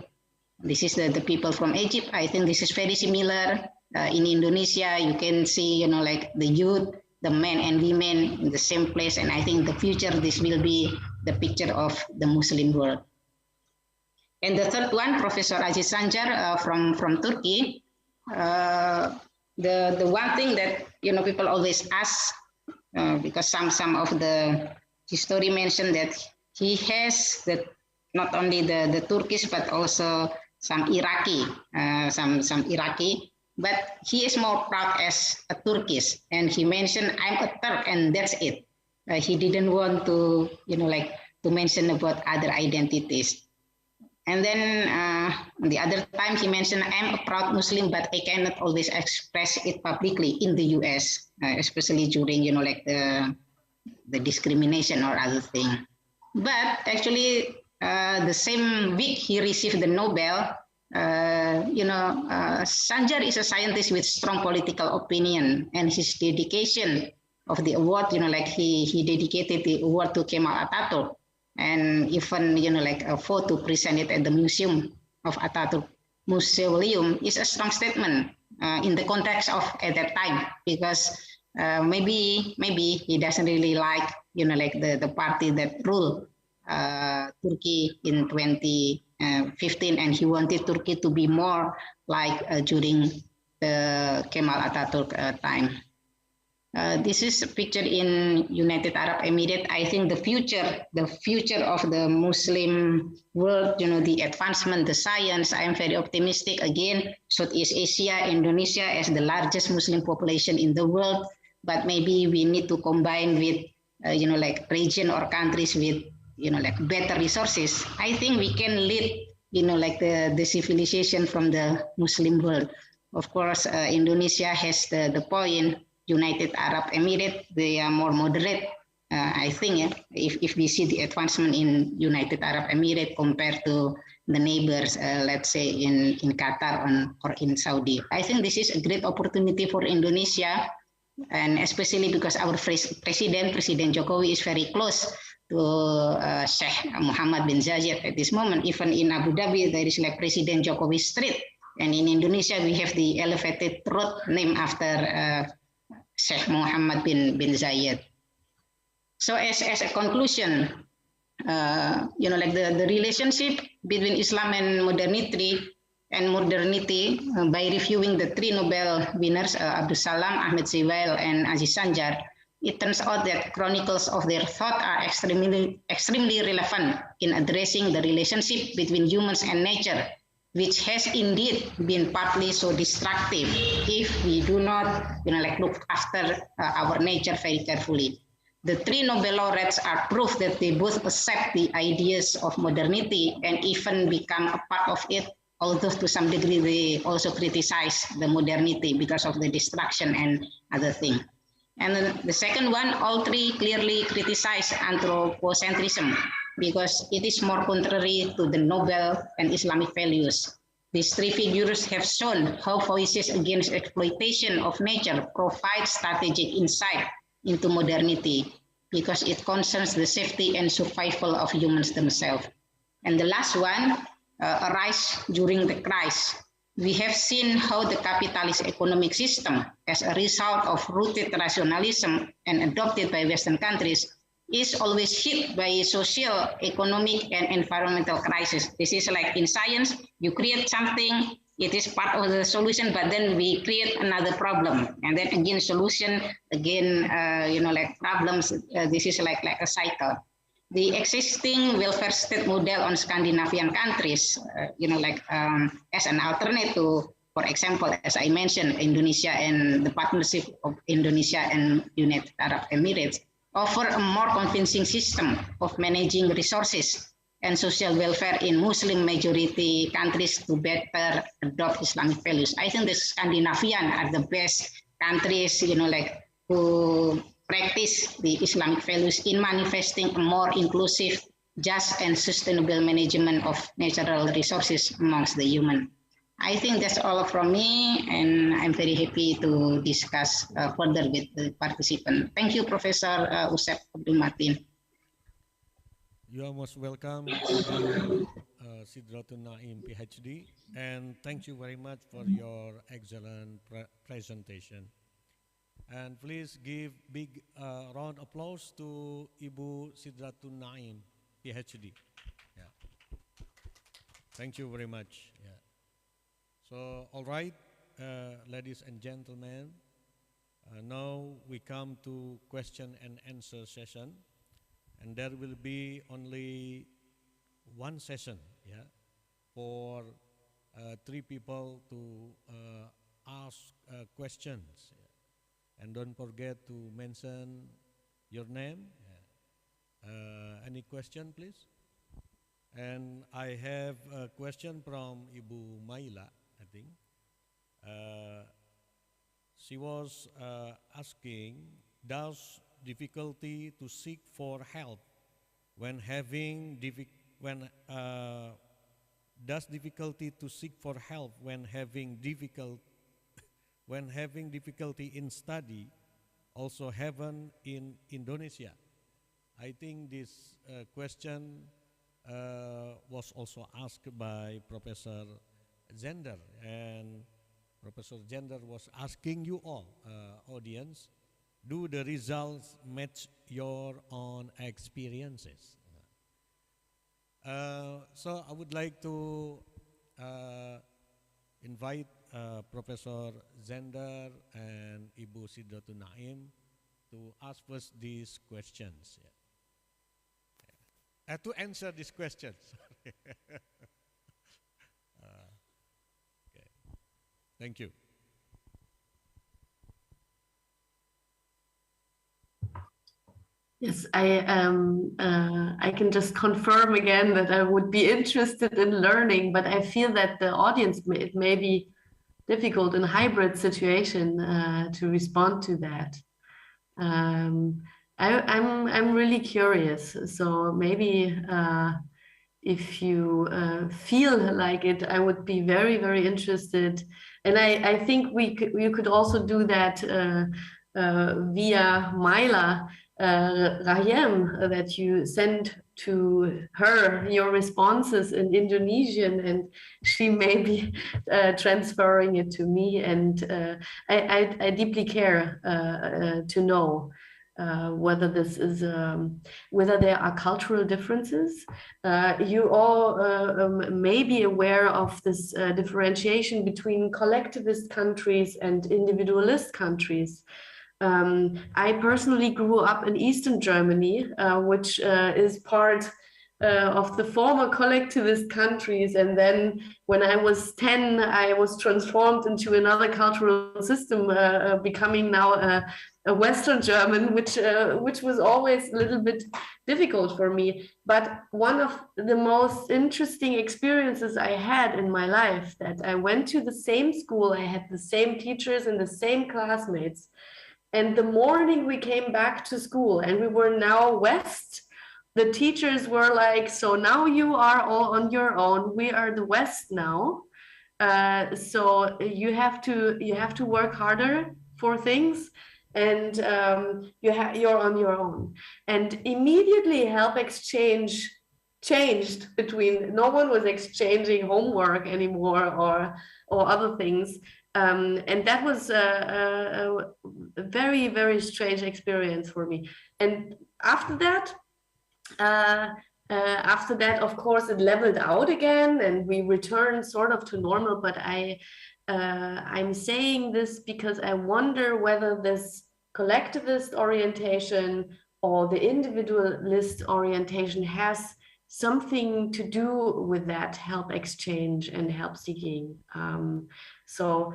This is the people from Egypt. I think this is very similar in Indonesia. You can see, like the youth, the men and women in the same place. And I think in the future, this will be the picture of the Muslim world. And the third one, Professor Aziz Sancar from Turkey. The one thing that, people always ask, because some of the history mentioned that he has not only the Turkish, but also some Iraqi, some Iraqi, but he is more proud as a Turkish, and he mentioned, I'm a Turk, and that's it. He didn't want to, like to mention about other identities. And then the other time he mentioned, I'm a proud Muslim, but I cannot always express it publicly in the US, especially during, like the discrimination or other thing. But actually, the same week he received the Nobel, Sanjar is a scientist with strong political opinion, and his dedication of the award, like he dedicated the award to Kemal Atatürk, and even, like a photo presented at the Museum of Atatürk Mausoleum is a strong statement in the context of at that time, because maybe he doesn't really like, like the party that ruled Turkey in 2015, and he wanted Turkey to be more like during the Kemal Atatürk time. This is a picture in United Arab Emirates. I think the future of the Muslim world, the advancement, the science, I am very optimistic. Again, Southeast Asia, Indonesia as the largest Muslim population in the world, but maybe we need to combine with like region or countries with, like better resources, I think we can lead, like the civilization from the Muslim world. Of course, Indonesia has the point. United Arab Emirates, they are more moderate. I think if we see the advancement in United Arab Emirates compared to the neighbors, let's say in Qatar or in Saudi, I think this is a great opportunity for Indonesia, and especially because our President Jokowi is very close to Sheikh Muhammad bin Zayed at this moment. Even in Abu Dhabi, there is like President Jokowi Street, and in Indonesia we have the elevated road named after Sheikh Muhammad bin Zayed. So as a conclusion, like the relationship between Islam and modernity, by reviewing the three Nobel winners, Abdul Salam, Ahmed Zewail, and Aziz Sanjar, it turns out that chronicles of their thought are extremely relevant in addressing the relationship between humans and nature, which has indeed been partly so destructive if we do not, like look after our nature very carefully. The three Nobel laureates are proof that they both accept the ideas of modernity and even become a part of it, although to some degree they also criticize the modernity because of the destruction and other things. And then the second one, all three clearly criticize anthropocentrism because it is more contrary to the Nobel and Islamic values. These three figures have shown how voices against exploitation of nature provide strategic insight into modernity because it concerns the safety and survival of humans themselves. And the last one, arise during the crisis. We have seen how the capitalist economic system, as a result of rooted rationalism and adopted by Western countries, is always hit by social, economic, and environmental crisis. This is like in science, you create something, it is part of the solution, but then we create another problem, and then again solution, again like problems. This is like a cycle. The existing welfare state model on Scandinavian countries, as an alternative, for example, as I mentioned, Indonesia and the partnership of Indonesia and United Arab Emirates offer a more convincing system of managing resources and social welfare in Muslim majority countries to better adopt Islamic values. I think the Scandinavian are the best countries, who practice the Islamic values in manifesting a more inclusive, just, and sustainable management of natural resources amongst the human. I think that's all from me, and I'm very happy to discuss further with the participant. Thank you, Professor Usep Abdul Matin. You are most welcome, Ibu Sidratun Naim, PhD, and thank you very much for your excellent presentation. And please give big round of applause to Ibu Sidratun Naim, PhD. Yeah. Thank you very much. Yeah. So, all right, ladies and gentlemen, now we come to question and answer session, and there will be only one session, yeah, for three people to ask questions. Yeah. And don't forget to mention your name. Any question, please? And I have a question from Ibu Maila, I think. She was asking, does difficulty to seek for help when having does difficulty to seek for help when having difficulty in study also happen in Indonesia? I think this question was also asked by Professor Zender, and Professor Zender was asking you all, audience, do the results match your own experiences? So I would like to invite Professor Zender and Ibu Sidratun Naim to ask us these questions. Yeah. To answer these questions. Okay. Thank you. Yes, I can just confirm again that I would be interested in learning, but I feel that the audience it may be difficult in a hybrid situation to respond to that. Um, I'm really curious, so maybe if you feel like it, I would be very, very interested. And I think you could also do that via Myla Rahiem, that you send to her your responses in Indonesian, and she may be transferring it to me. And I deeply care to know whether this is whether there are cultural differences. You all may be aware of this differentiation between collectivist countries and individualist countries. I personally grew up in Eastern Germany, which is part of the former collectivist countries. And then when I was 10, I was transformed into another cultural system, becoming now a Western German, which was always a little bit difficult for me. But one of the most interesting experiences I had in my life, that I went to the same school, I had the same teachers and the same classmates. And the morning we came back to school and we were now West, the teachers were like, so now you are all on your own. We are the West now. So you have to work harder for things, and you're on your own. And immediately help exchange changed between no one was exchanging homework anymore or other things. And that was a very, very strange experience for me. And after that, uh, of course, it leveled out again, and we returned sort of to normal. But I'm saying this because I wonder whether this collectivist orientation or the individualist orientation has something to do with that help exchange and help seeking. So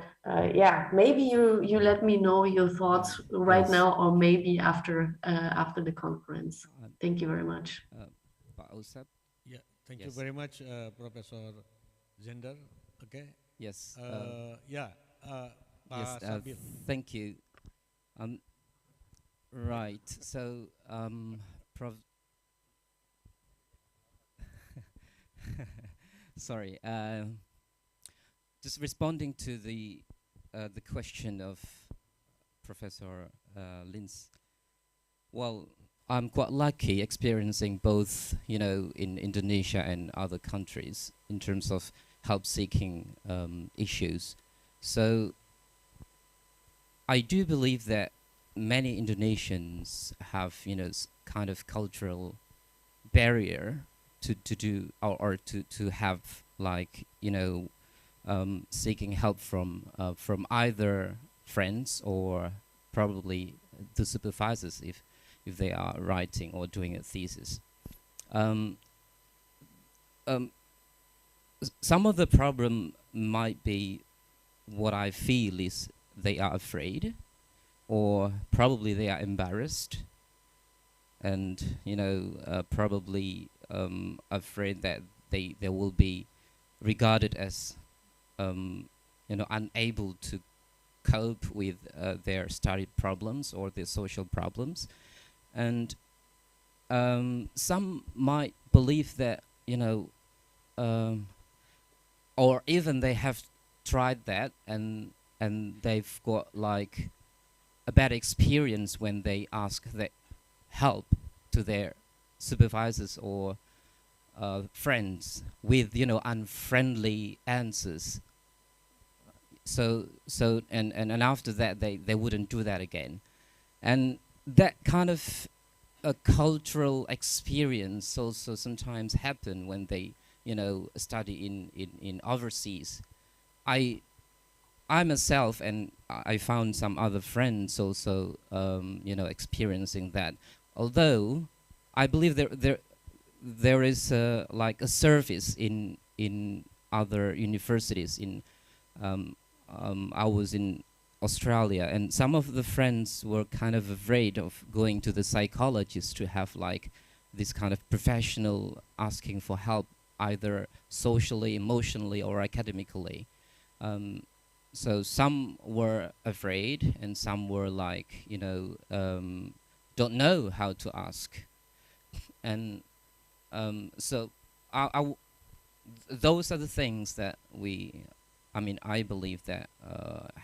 yeah, maybe you let me know your thoughts right Yes. now, or maybe after the conference. Thank you very much. Pak Usep. Yeah, thank you Yes. very much, Professor Zender. Okay. Yes. Yeah, Yes. Pak Sabil. Thank you. Right. So, Prof. Sorry. Just responding to the question of Professor Linz. Well, I'm quite lucky experiencing both, in Indonesia and other countries in terms of help-seeking issues. So I do believe that many Indonesians have, kind of cultural barrier to do or to have, like, seeking help from either friends or probably the supervisors if they are writing or doing a thesis. Some of the problem might be what I feel is they are afraid, or probably they are embarrassed, and probably afraid that they will be regarded as unable to cope with their study problems or their social problems. And some might believe that, or even they have tried that and they've got like a bad experience when they ask that help to their supervisors or friends with unfriendly answers. So and after that they wouldn't do that again. And that kind of a cultural experience also sometimes happen when they study in overseas. I myself, and I found some other friends also experiencing that. Although I believe there is like a service in other universities. I was in Australia, and some of the friends were kind of afraid of going to the psychologist to have like this kind of professional asking for help, either socially, emotionally, or academically. So some were afraid, and some were like, don't know how to ask, and so those are the things that I believe that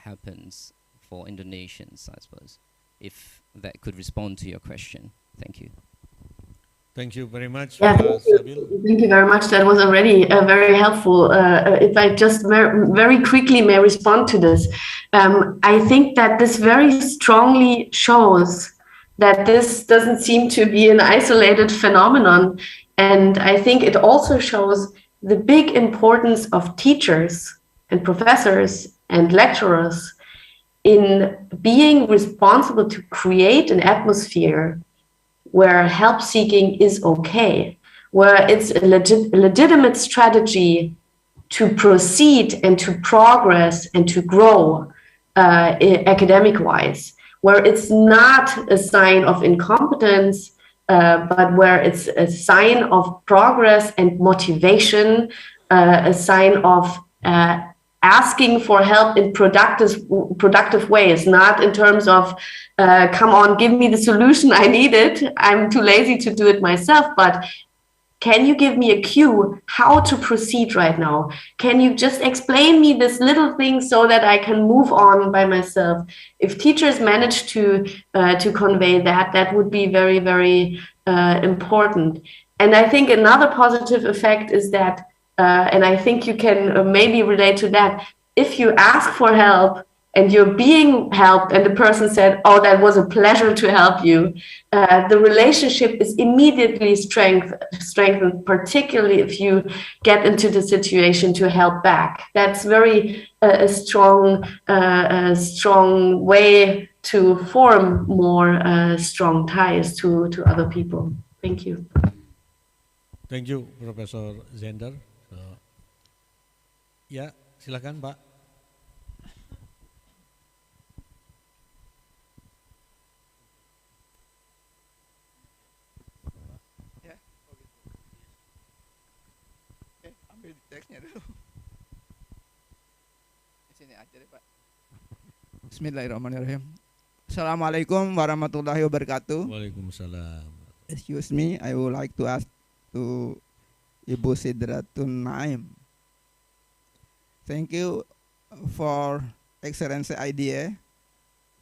happens for Indonesians, I suppose, if that could respond to your question. Thank you. Thank you very much, Yeah, Sabil. thank you very much. That was already very helpful. If I just very quickly may respond to this, I think that this very strongly shows that this doesn't seem to be an isolated phenomenon. And I think it also shows the big importance of teachers and professors and lecturers in being responsible to create an atmosphere where help seeking is okay, where it's a legitimate strategy to proceed and to progress and to grow academic wise, where it's not a sign of incompetence, but where it's a sign of progress and motivation, a sign of asking for help in productive ways, not in terms of, come on, give me the solution, I need it, I'm too lazy to do it myself, but can you give me a cue how to proceed right now? Can you just explain me this little thing so that I can move on by myself? If teachers manage to convey that, that would be very, very important. And I think another positive effect is that, and I think you can maybe relate to that, if you ask for help and you're being helped and the person said, oh, that was a pleasure to help you, the relationship is immediately strengthened, particularly if you get into the situation to help back. That's very a strong way to form more strong ties to other people. Thank you. Thank you, Professor Zender. Ya, silakan, Pak. Ambil teksnya dulu. Sini aja deh, Pak. Bismillahirrahmanirrahim. Assalamualaikum warahmatullahi wabarakatuh. Waalaikumsalam. Excuse me, I would like to ask to Ibu Sidratun Naim. Thank you for excellent idea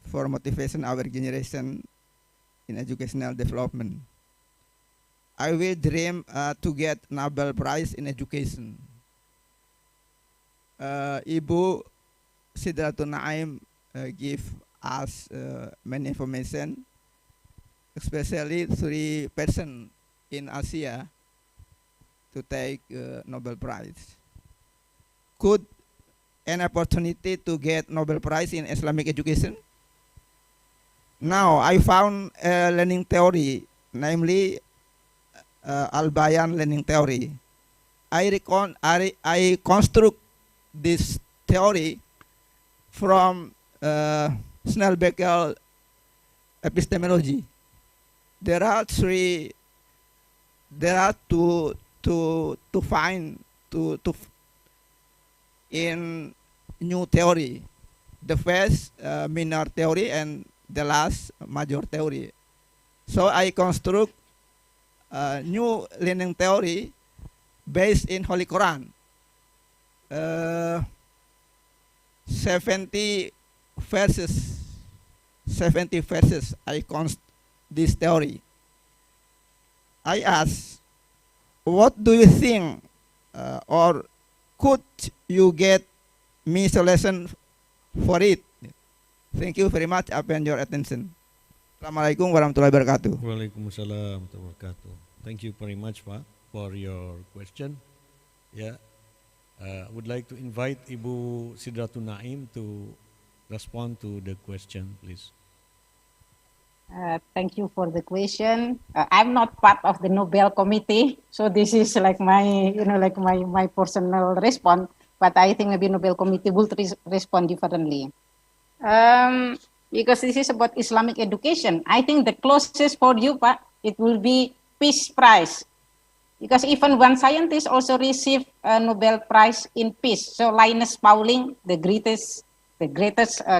for motivation our generation in educational development. I will dream to get Nobel Prize in education. Ibu Sidratun Naim give us many information, especially 3 persons in Asia to take Nobel Prize. Could an opportunity to get Nobel Prize in Islamic education? Now I found a learning theory, namely Al-Bayan learning theory. I construct this theory from Snell-Beckel epistemology. There are to find in new theory, the first minor theory and the last major theory. So I construct a new learning theory based in Holy Quran. 70 verses I construct this theory. I ask, what do you think, or could you get me solution for it? Thank you very much upon your attention. Assalamualaikum warahmatullahi wabarakatuh. Waalaikumsalam warahmatullahi wabarakatuh. Thank you very much, Pak, for your question. Yeah, I would like to invite Ibu Sidratun Naim to respond to the question, please. Thank you for the question. I'm not part of the Nobel Committee, so this is like my, my personal response. But I think maybe Nobel Committee will respond differently. Because this is about Islamic education. I think the closest for you, Pak, it will be Peace Prize. Because even one scientist also received a Nobel Prize in Peace. So Linus Pauling, the greatest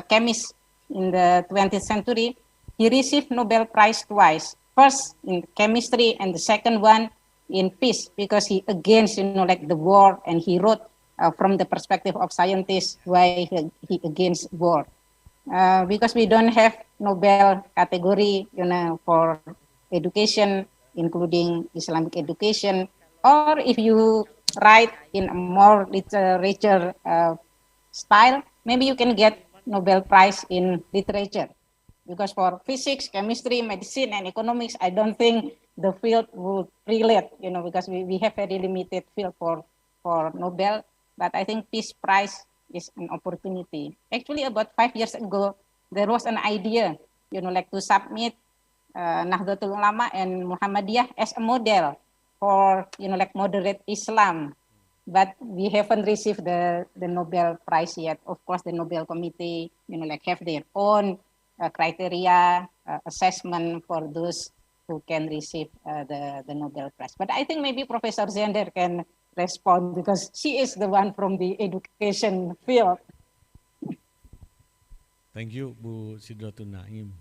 chemist in the 20th century, he received Nobel Prize twice. First in chemistry and the second one in peace, because he against, like the war, and he wrote from the perspective of scientists why he against war. Because we don't have Nobel category, for education, including Islamic education, or if you write in a more literature style, maybe you can get Nobel Prize in literature. Because for physics, chemistry, medicine, and economics, I don't think the field would relate, because we have very limited field for Nobel. But I think Peace Prize is an opportunity. Actually, about 5 years ago, there was an idea, like to submit Nahdlatul Ulama and Muhammadiyah as a model for, like moderate Islam. But we haven't received the Nobel Prize yet. Of course, the Nobel Committee, like have their own criteria, assessment for those who can receive the Nobel Prize. But I think maybe Professor Zender can respond, because she is the one from the education field. Thank you, Bu Sidratun Naim.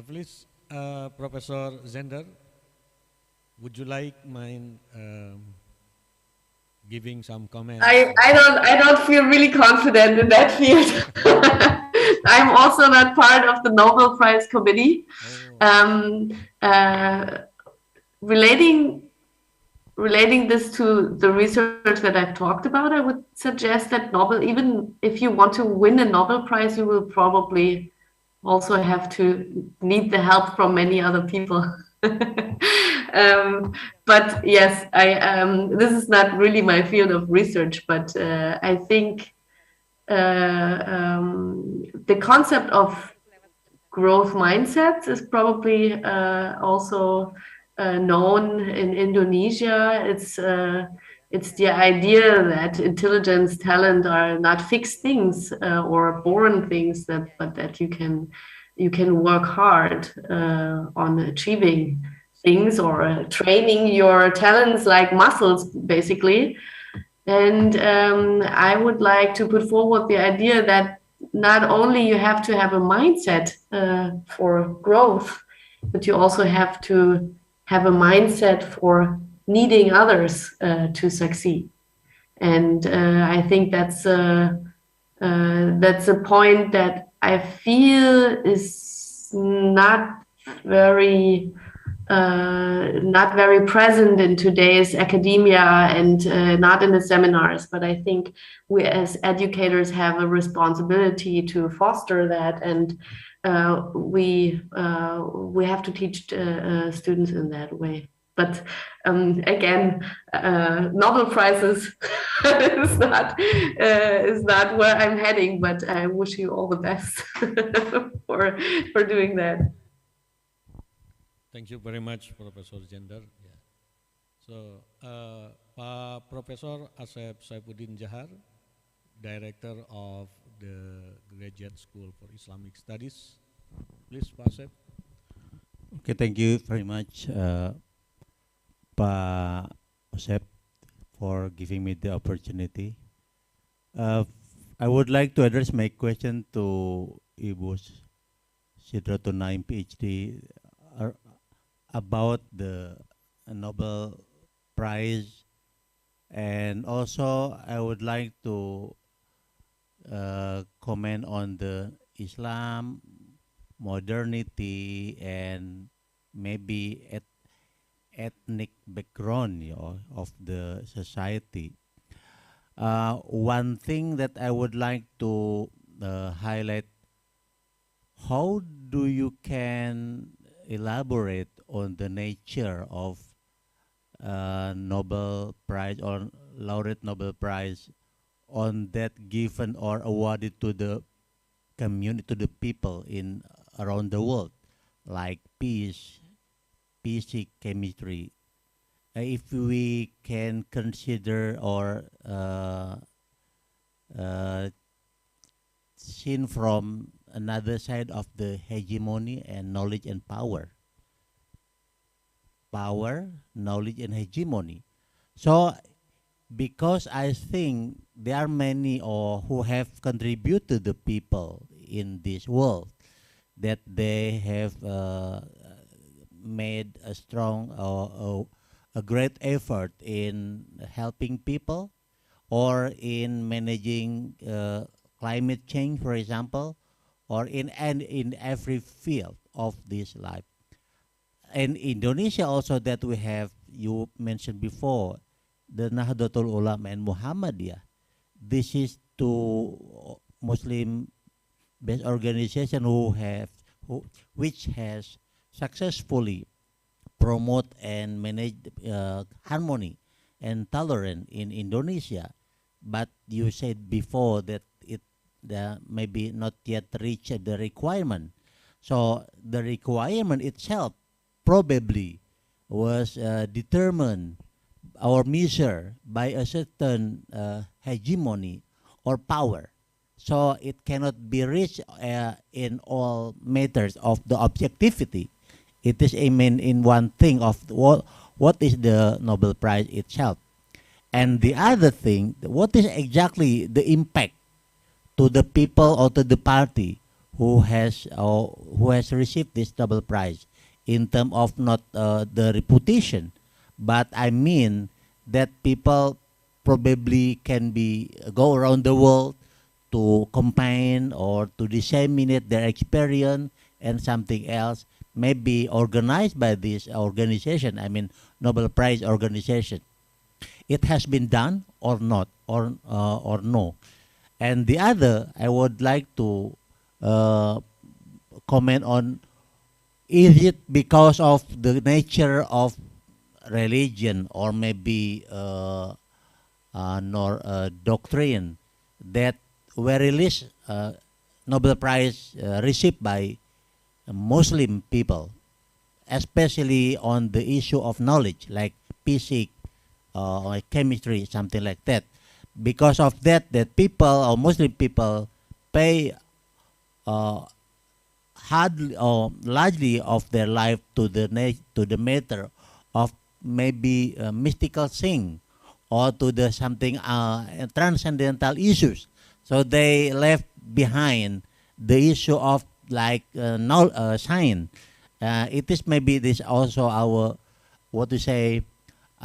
Please, Professor Zender, would you like mind giving some comments? I don't feel really confident in that field. I'm also not part of the Nobel Prize committee. Relating this to the research that I've talked about, I would suggest that Nobel, even if you want to win a Nobel Prize, you will probably also have to need the help from many other people. But yes, this is not really my field of research, but I think the concept of growth mindsets is probably also known in Indonesia. It's the idea that intelligence, talent are not fixed things or born things, but that you can work hard on achieving things, or training your talents like muscles, basically. And I would like to put forward the idea that not only you have to have a mindset for growth, but you also have to have a mindset for needing others to succeed. And I think that's a point that I feel is not very present in today's academia, and not in the seminars. But I think we as educators have a responsibility to foster that, and we have to teach students in that way. But again, Nobel Prizes is not where I'm heading. But I wish you all the best for doing that. Thank you very much, Professor Zender. Yeah. So, Pak Professor Asep Saifuddin Jahar, Director of the Graduate School for Islamic Studies. Please, Pak Asep. Okay, thank you very much, Pak Asep, for giving me the opportunity. I would like to address my question to Ibu Sidratun Naim, PhD, about the Nobel Prize, and also I would like to comment on the Islam, modernity, and maybe ethnic background, of the society. One thing that I would like to highlight, how do you can elaborate on the nature of Nobel Prize or laureate Nobel Prize on that given or awarded to the community, to the people in around the world, like peace, physics, chemistry. If we can consider or seen from another side of the hegemony and knowledge and power. Power, knowledge, and hegemony. So, because I think there are many or who have contributed to the people in this world, that they have made a strong or a great effort in helping people or in managing climate change, for example, or in every field of this life. And Indonesia also, that we have, you mentioned before, the Nahdlatul Ulama and Muhammadiyah. This is two Muslim based organization which has successfully promote and manage harmony and tolerance in Indonesia. But you said before that it maybe not yet reached the requirement. So the requirement itself probably was determined or measured by a certain hegemony or power. So it cannot be reached in all matters of the objectivity. It is aimed in one thing of what is the Nobel Prize itself. And the other thing, what is exactly the impact to the people or to the party who has received this Nobel Prize, in terms of not the reputation, but I mean that people probably can go around the world to campaign or to disseminate their experience and something else, maybe organized by this organization, I mean Nobel Prize organization. It has been done or not, or no. And the other, I would like to comment on, is it because of the nature of religion or maybe doctrine that very least Nobel Prize received by Muslim people, especially on the issue of knowledge like physics or chemistry, something like that. Because of that people or Muslim people pay hardly or largely of their life to the matter of maybe mystical thing or to the something transcendental issues. So they left behind the issue of like science. It is maybe this also our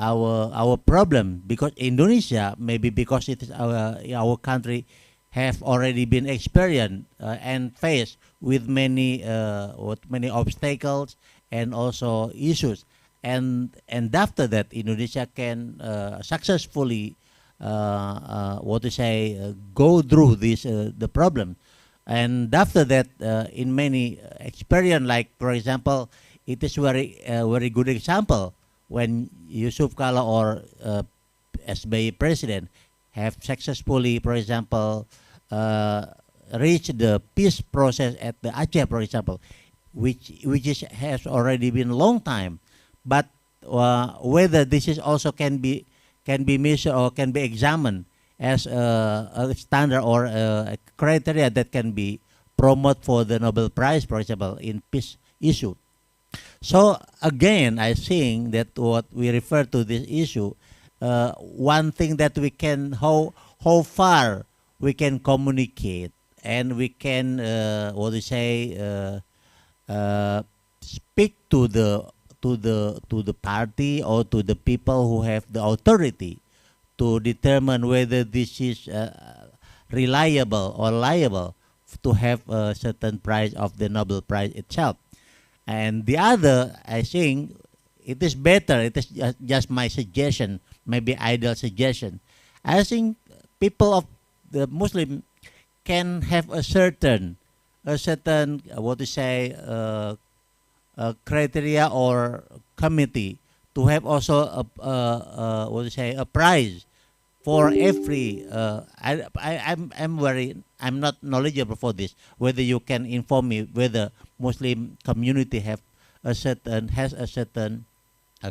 our problem, because Indonesia, maybe because it is our country have already been experienced and faced with many obstacles and also issues, and after that Indonesia can successfully go through this the problem. And after that, in many experience, like for example, it is very good example when Yusuf Kala or SBY president have successfully, for example, reached the peace process at the Aceh, for example, which has already been a long time. But whether this is also can be measured or can be examined as a standard or a criteria that can be promoted for the Nobel Prize, for example, in peace issue. So again, I think that what we refer to this issue, one thing that we can, how far we can communicate and we can speak to the party or to the people who have the authority to determine whether this is reliable or liable to have a certain prize of the Nobel Prize itself. And the other, I think it is better, it is just my suggestion, maybe idle suggestion. I think people of the Muslim can have a certain criteria or committee to have also a prize for every. I'm not knowledgeable for this. Whether you can inform me whether Muslim community has a certain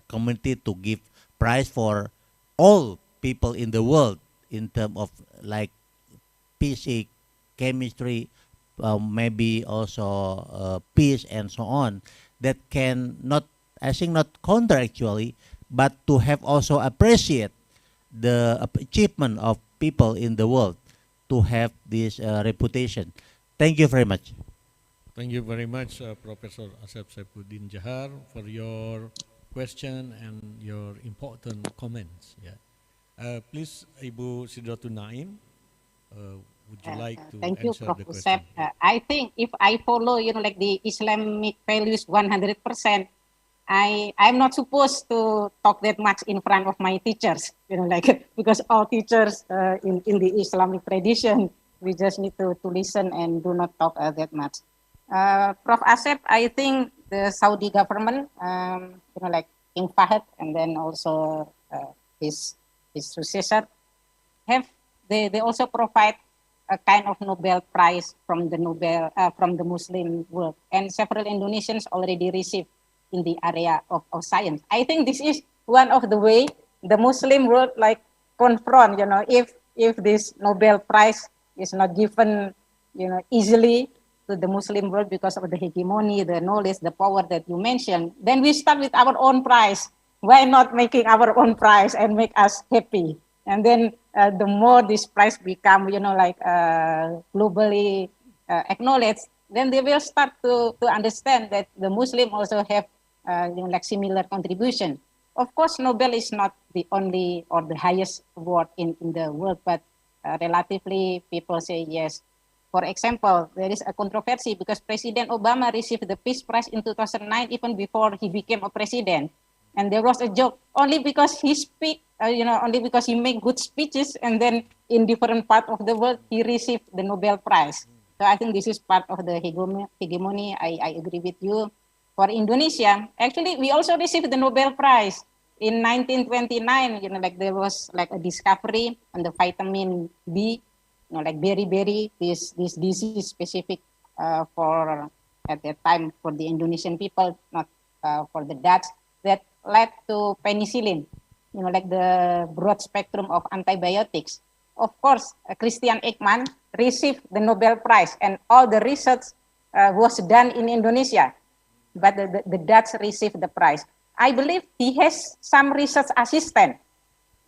community to give prize for all people in the world in terms of like physics, chemistry, maybe also peace and so on, that can not, I think, not counter actually, but to have also appreciate the achievement of people in the world to have this reputation. Thank you very much. Thank you very much, Professor Asep Saifuddin Jahar, for your question and your important comments. Yeah. Please, Ibu Sidratul Naim, would you like to Thank you, answer Prof. the Usep. question? Yeah. I think if I follow, like the Islamic values 100%, I'm not supposed to talk that much in front of my teachers, like because all teachers in the Islamic tradition, we just need to listen and do not talk that much. Prof. Asep, I think the Saudi government, like King Fahd and then also his successor, they also provide a kind of Nobel Prize from the Muslim world, and several Indonesians already received in the area of science. I think this is one of the way the Muslim world like confront, if this Nobel Prize is not given, easily to the Muslim world because of the hegemony, the knowledge, the power that you mentioned, then we start with our own prize. Why not making our own prize and make us happy? And then the more this prize become, globally acknowledged, then they will start to understand that the Muslim also have, similar contribution. Of course, Nobel is not the only or the highest award in the world, but relatively people say yes. For example, there is a controversy because President Obama received the Peace Prize in 2009 even before he became a president. And there was a joke only because he speak, only because he make good speeches, and then in different part of the world he received the Nobel Prize. So I think this is part of the hegemony. I agree with you. For Indonesia, actually we also received the Nobel Prize in 1929. There was like a discovery on the vitamin B, like berry, this disease specific for at that time for the Indonesian people, not for the Dutch, that led to penicillin, like the broad spectrum of antibiotics. Of course, Christian Ekman received the Nobel Prize, and all the research was done in Indonesia, but the Dutch received the prize. I believe he has some research assistant,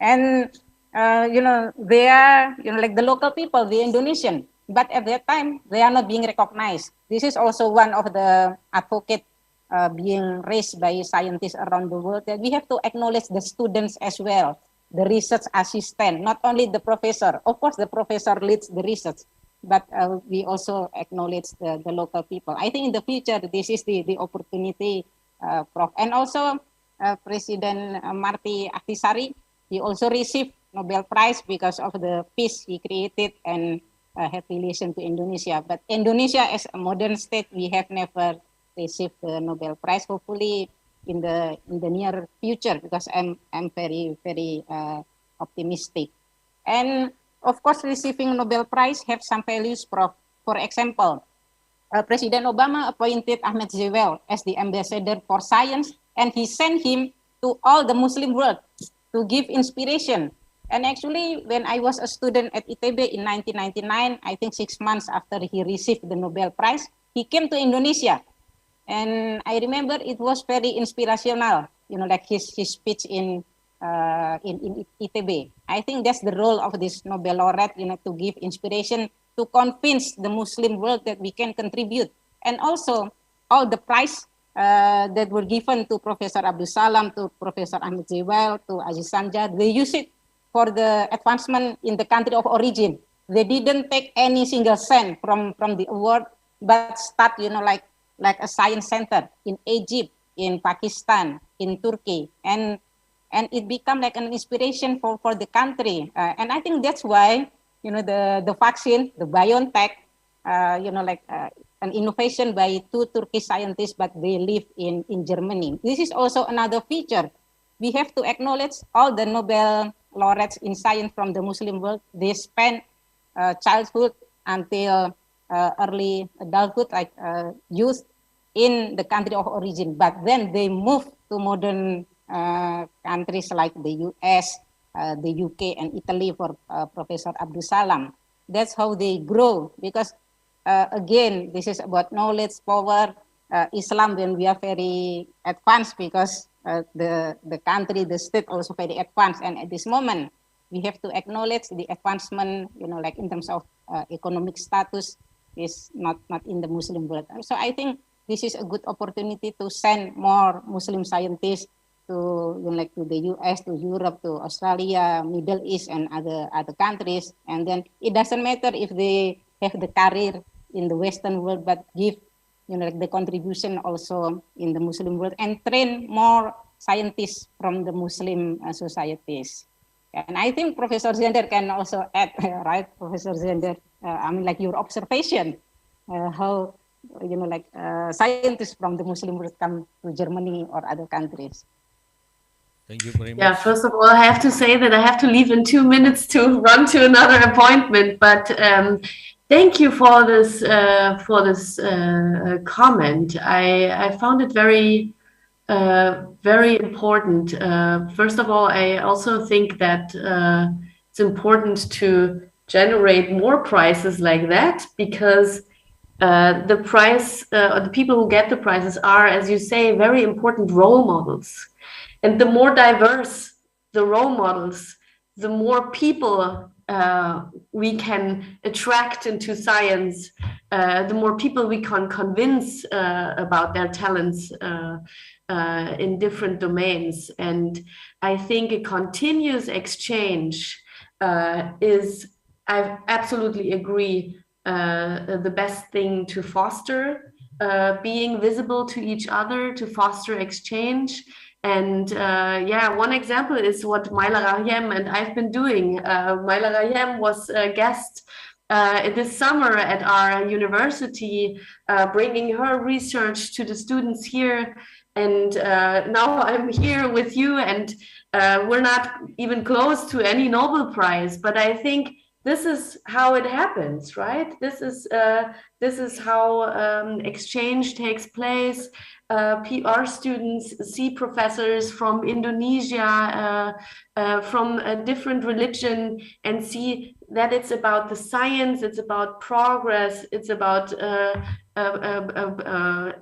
and they are, like the local people, the Indonesian, but at that time they are not being recognized. This is also one of the advocate being raised by scientists around the world, that we have to acknowledge the students as well, the research assistant, not only the professor. Of course, the professor leads the research, but we also acknowledge the local people. I think in the future, this is the opportunity, Prof. And also President Marty Ahtisaari, he also received Nobel Prize because of the peace he created and have relation to Indonesia. But Indonesia as a modern state, we have never received the Nobel Prize. Hopefully in the near future, because I'm very optimistic. And of course, receiving Nobel Prize have some values, Prof. For example, President Obama appointed Ahmed Zewel as the ambassador for science, and he sent him to all the Muslim world to give inspiration. And actually, when I was a student at ITB in 1999, I think 6 months after he received the Nobel Prize, he came to Indonesia. And I remember it was very inspirational, like his speech in ITB. I think that's the role of this Nobel laureate, to give inspiration, to convince the Muslim world that we can contribute. And also, all the prize that were given to Professor Abdul Salam, to Professor Ahmed Zewel, to Aziz Samjad, they use it for the advancement in the country of origin. They didn't take any single cent from the award, but start, like a science center in Egypt, in Pakistan, in Turkey, and it become like an inspiration for the country. And I think that's why, the vaccine, the BioNTech, an innovation by 2 Turkish scientists, but they live in Germany. This is also another feature. We have to acknowledge all the Nobel laureates in science from the Muslim world. They spend childhood until early adulthood, like youth, in the country of origin. But then they move to modern countries like the US, the UK, and Italy for Professor Abdul Salam. That's how they grow. Because again, this is about knowledge, power. Islam, when we are very advanced, because the country, the state also very advanced. And at this moment, we have to acknowledge the advancement, like in terms of economic status is not in the Muslim world. So I think this is a good opportunity to send more Muslim scientists to like to the US, to Europe, to Australia, Middle East, and other countries. And then it doesn't matter if they have the career in the Western world, but give like the contribution also in the Muslim world and train more scientists from the Muslim societies. And I think Professor Zender can also add, right, Professor Zender? I mean, like your observation, how like scientists from the Muslim world come to Germany or other countries. Thank you very much. Yeah, first of all, I have to say that I have to leave in 2 minutes to run to another appointment. But thank you for this comment. I found it very very important. First of all, I also think that it's important to generate more prizes like that, because the prize, the people who get the prizes are, as you say, very important role models. And the more diverse the role models, the more people we can attract into science, the more people we can convince about their talents in different domains. And I think a continuous exchange is, I absolutely agree, the best thing to foster, being visible to each other, to foster exchange. And yeah, one example is what Mayla Rahiem and I've been doing. Mayla Rahiem was a guest this summer at our university, bringing her research to the students here. And now I'm here with you, and we're not even close to any Nobel Prize, but I think this is how it happens, right? This is how exchange takes place. Our students see professors from Indonesia, from a different religion, and see that it's about the science, it's about progress, it's about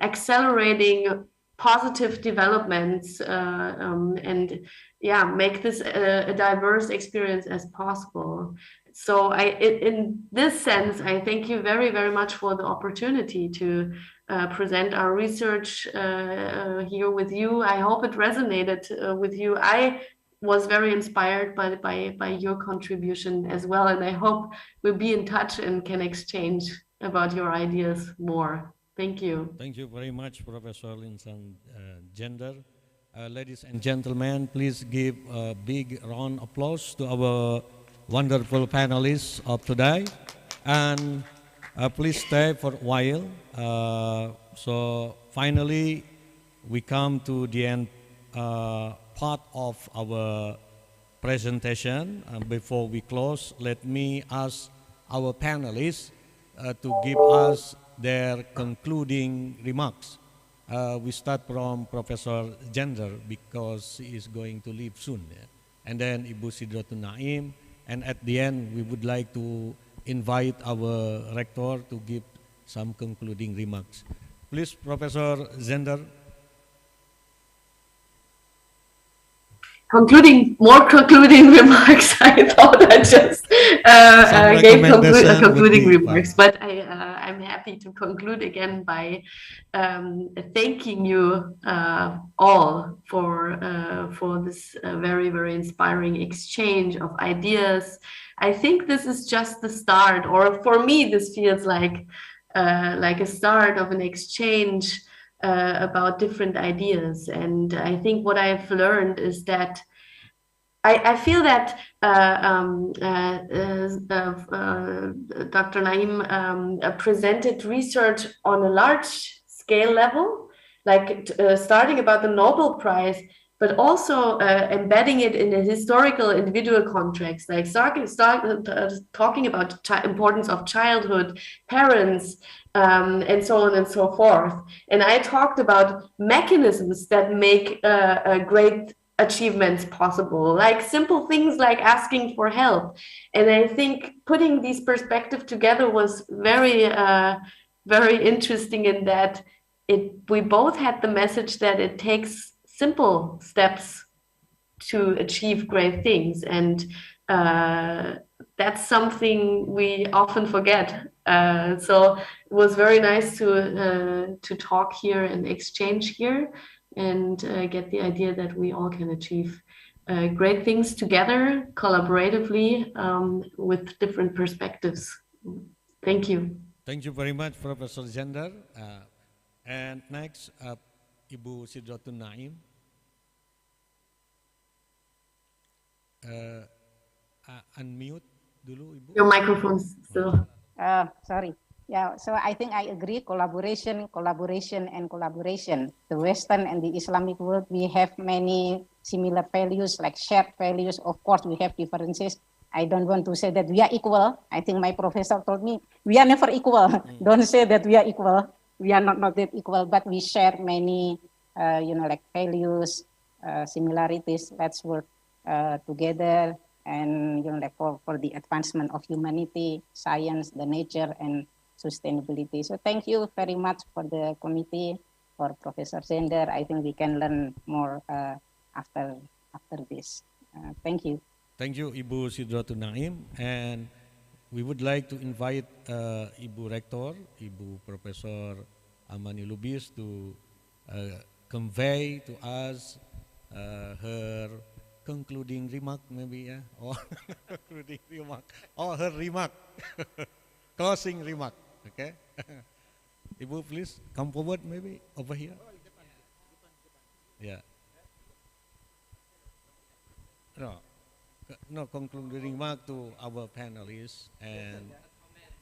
accelerating positive developments, and yeah, make this a diverse experience as possible. So in this sense, I thank you very, very much for the opportunity to present our research here with you. I hope it resonated with you. I was very inspired by your contribution as well, and I hope we'll be in touch and can exchange about your ideas more. Thank you. Thank you very much, Professor Linsan Gender. Ladies and gentlemen, please give a big round of applause to our wonderful panelists of today. And please stay for a while. So finally, we come to the end part of our presentation. Before we close, let me ask our panelists to give us their concluding remarks. We start from Professor Gender because he is going to leave soon. Yeah? And then Ibu Sidratul Naim. And at the end, we would like to invite our rector to give some concluding remarks. Please, Professor Zender. Concluding remarks. I thought I just gave concluding remarks, but I'm happy to conclude again by thanking you all for this very, very inspiring exchange of ideas. I think this is just the start, or for me, this feels like a start of an exchange about different ideas. And I think what I've learned is that I feel that Dr. Naim presented research on a large scale level, like starting about the Nobel Prize, but also embedding it in a historical individual context, like talking about importance of childhood, parents, and so on and so forth. And I talked about mechanisms that make a great achievements possible, like simple things like asking for help. And I think putting these perspectives together was very interesting in that we both had the message that it takes simple steps to achieve great things. And that's something we often forget. So it was very nice to talk here and exchange here and get the idea that we all can achieve great things together, collaboratively, with different perspectives. Thank you. Thank you very much, Professor Zender. And next, Ibu Sidratun Naim. Unmute dulu, Ibu. Your microphone's still. Sorry. Yeah, so I think I agree, collaboration, and collaboration. The Western and the Islamic world, we have many similar values, like shared values. Of course, we have differences. I don't want to say that we are equal. I think my professor told me, we are never equal. Don't say that we are equal. We are not that equal, but we share many, like values, similarities. Let's work together and, like for the advancement of humanity, science, the nature, and sustainability. So thank you very much for the committee, for Professor Zender. I think we can learn more after this. Thank you. Thank you, Ibu Sidratun Naim. And we would like to invite Ibu Rector, Ibu Professor Amani Lubis to convey to us her concluding remark, maybe, yeah, or concluding remark, or her remark, closing remark. Okay, Ibu, please come forward, maybe over here. Yeah. No concluding remark to our panelists and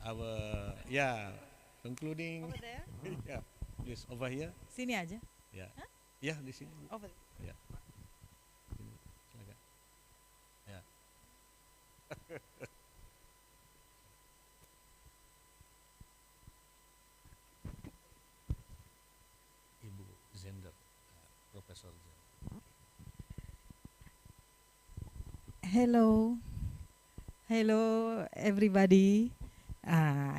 our concluding. Over there? Yeah, please over here. Sini aja. Yeah. Huh? Yeah, di sini. Over. Yeah. Silakan. Yeah. Ibu Zender, Professor Zender. Hello everybody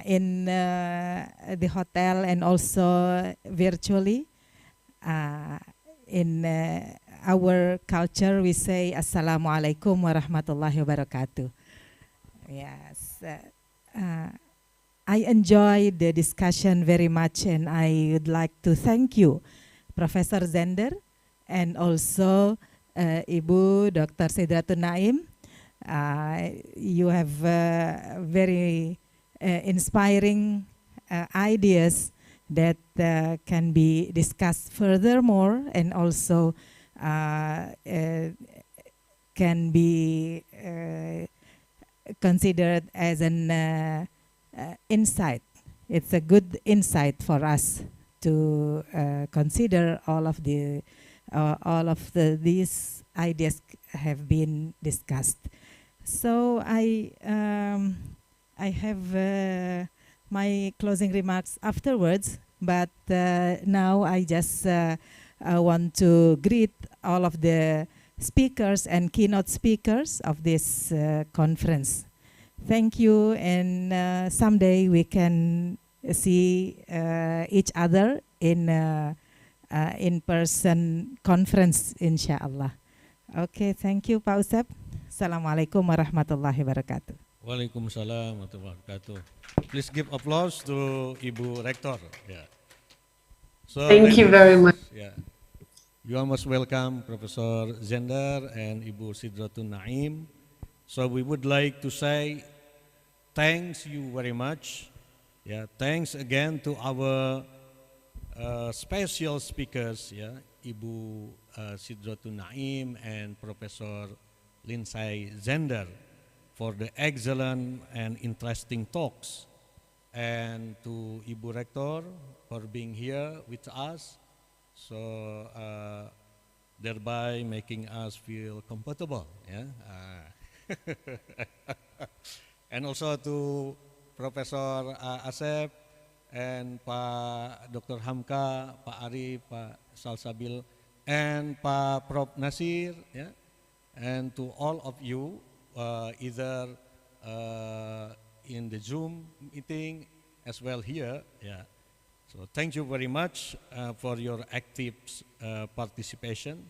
in the hotel and also virtually. In our culture, we say Assalamualaikum warahmatullahi wabarakatuh. Yes, I enjoy the discussion very much, and I would like to thank you, Professor Zender, and also Ibu Dr. Sidratun Naim. You have very inspiring ideas that can be discussed furthermore, and also can be considered as an insight. It's a good insight for us to consider all of these ideas have been discussed. So I have my closing remarks afterwards, but now I just want to greet all of the speakers and keynote speakers of this conference. Thank you, and someday we can see each other in in-person conference, insyaAllah. Okay, thank you, Pak Usep. Assalamualaikum warahmatullahi wabarakatuh. Waalaikumsalam warahmatullahi wabarakatuh. Please give applause to Ibu Rector. Yeah. So Thank you very much. Yeah. You are most welcome, Professor Zender and Ibu Sidratun Naim. So we would like to say thanks you very much. Yeah, thanks again to our special speakers, yeah, Ibu Sidratun Naim and Professor Lindsay Zender for the excellent and interesting talks, and to Ibu Rector for being here with us, so thereby making us feel comfortable, yeah. And also to Professor Asep and Pak Dr. Hamka, Pak Ari, Pak Salsabil, and Pak Prof Nasir, yeah, and to all of you, either in the Zoom meeting as well here. Yeah. So thank you very much for your active participation.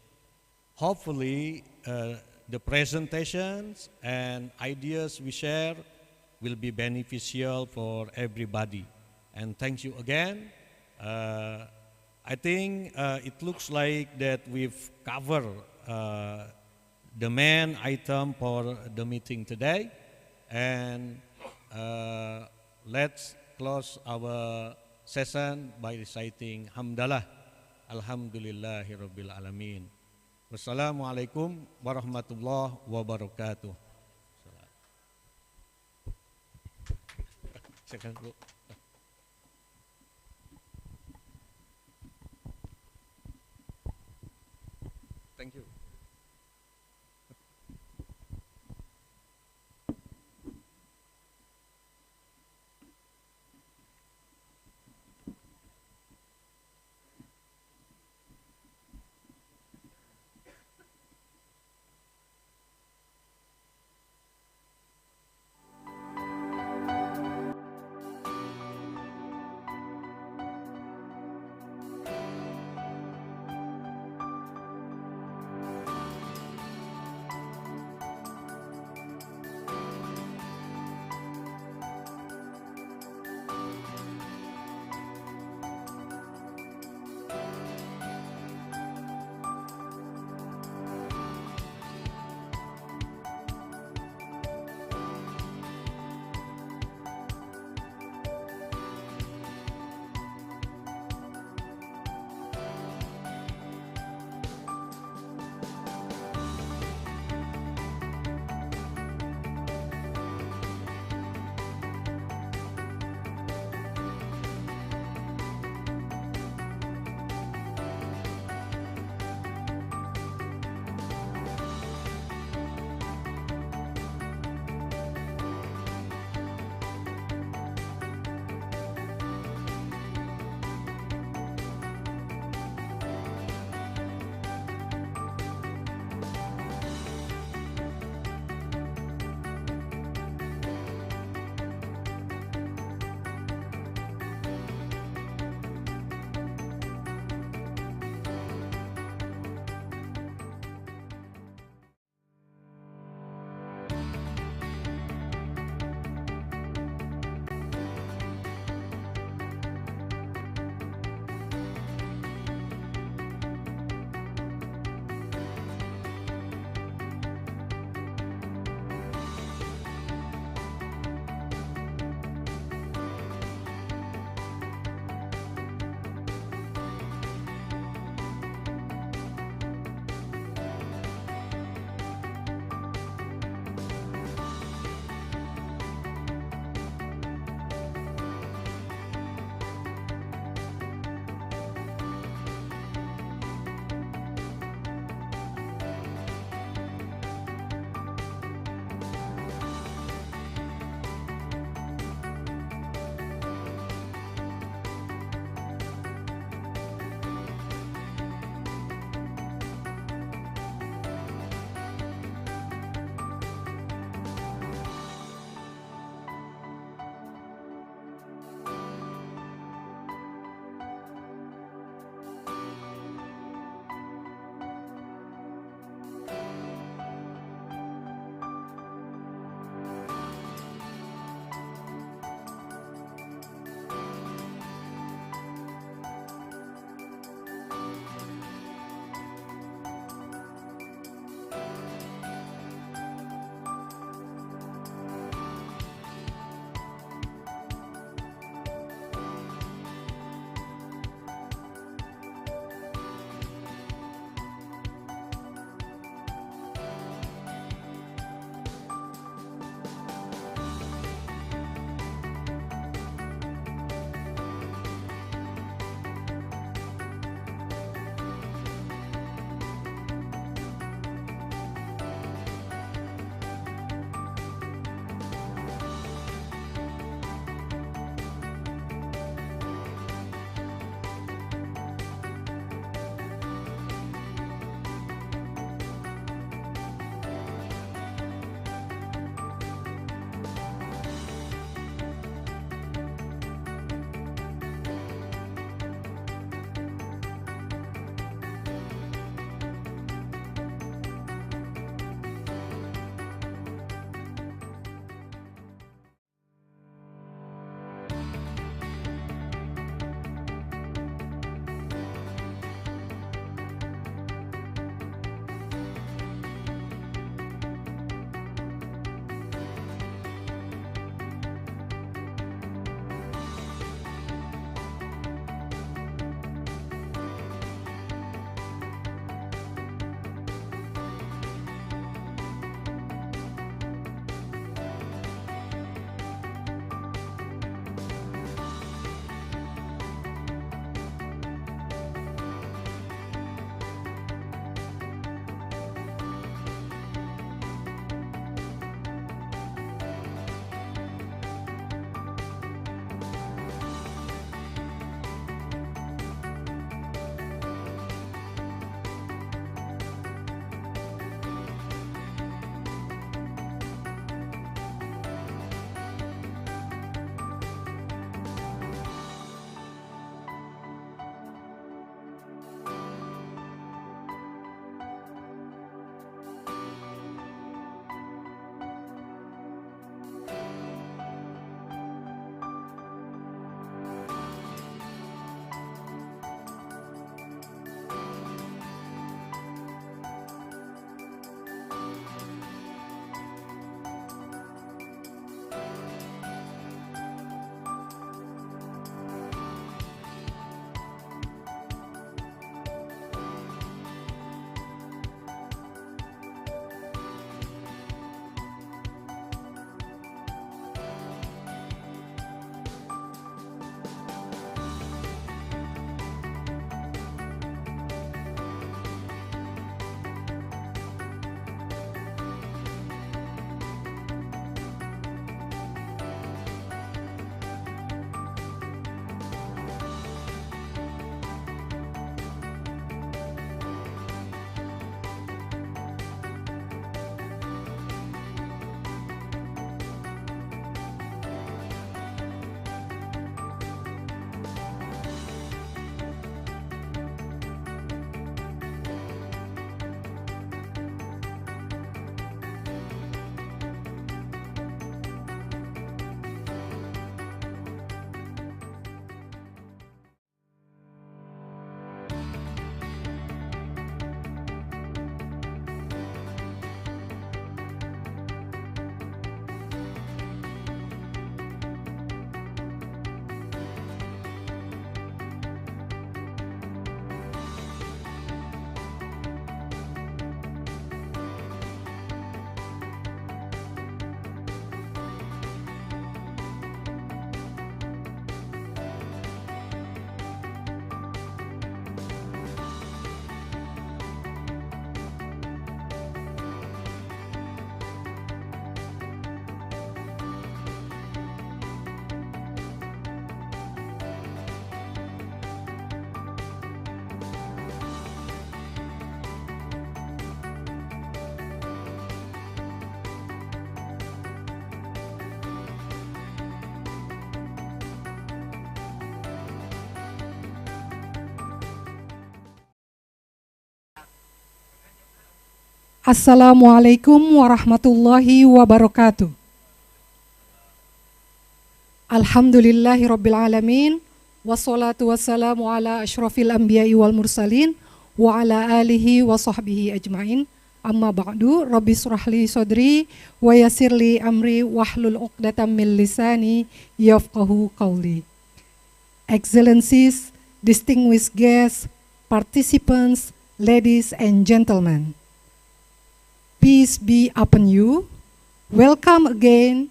Hopefully, the presentations and ideas we share will be beneficial for everybody. And thank you again. I think it looks like that we've covered the main item for the meeting today. And let's close our session by reciting Hamdalah. Alhamdulillahirabbil alamin. Wassalamualaikum warahmatullahi wabarakatuh. Silakan, Bu. Thank you. Assalamualaikum warahmatullahi wabarakatuh. Alhamdulillahi rabbil alamin. Wassalatu wassalamu ala ashrafil anbiya'i wal mursalin wa ala alihi wa sahbihi ajma'in. Amma ba'du, rabbi surahli sadri wa yasirli amri wahlul uqdatam min lisani yafqahu qawli. Excellencies, distinguished guests, participants, ladies and gentlemen. Peace be upon you. Welcome again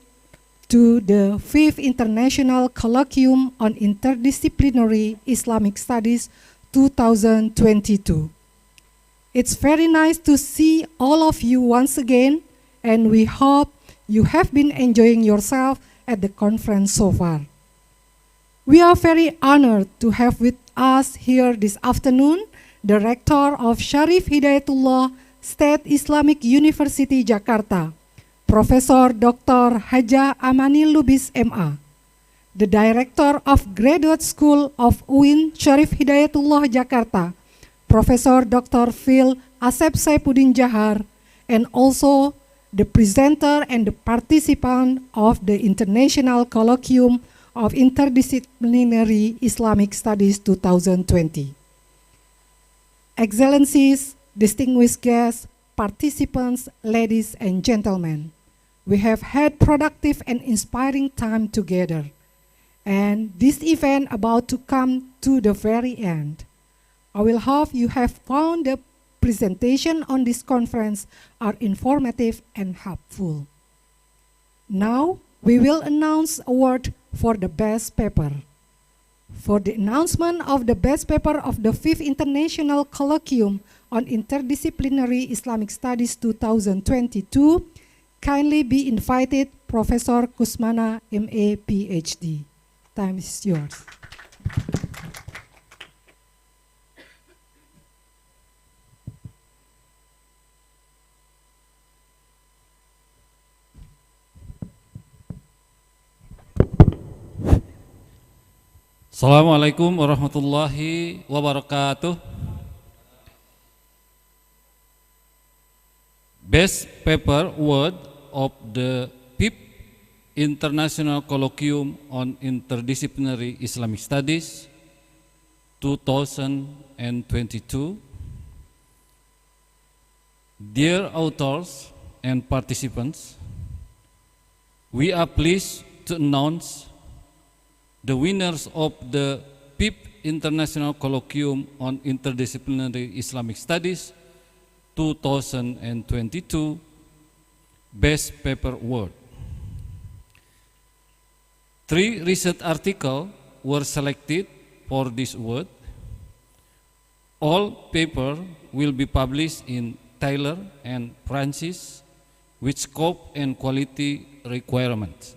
to the 5th International Colloquium on Interdisciplinary Islamic Studies 2022. It's very nice to see all of you once again, and we hope you have been enjoying yourself at the conference so far. We are very honored to have with us here this afternoon the Rector of Syarif Hidayatullah State Islamic University Jakarta, Profesor Dr. Haja Amani Lubis MA, the Director of Graduate School of UIN Syarif Hidayatullah Jakarta, Profesor Dr. Phil Asep Saipuddin Jahar, and also the presenter and the participant of the International Colloquium of Interdisciplinary Islamic Studies 2020. Excellencies, distinguished guests, participants, ladies and gentlemen, we have had productive and inspiring time together, and this event about to come to the very end. I will hope you have found the presentation on this conference are informative and helpful. Now, we will announce award for the best paper. For the announcement of the best paper of the 5th International Colloquium on Interdisciplinary Islamic Studies 2022, kindly be invited Professor Kusmana MA PhD. Time is yours. Assalamualaikum warahmatullahi wabarakatuh. Best Paper Award of the 5th International Colloquium on Interdisciplinary Islamic Studies 2022. Dear authors and participants, we are pleased to announce the winners of the 5th International Colloquium on Interdisciplinary Islamic Studies 2022 Best Paper Award. 3 research articles were selected for this award. All papers will be published in Taylor and Francis with scope and quality requirements.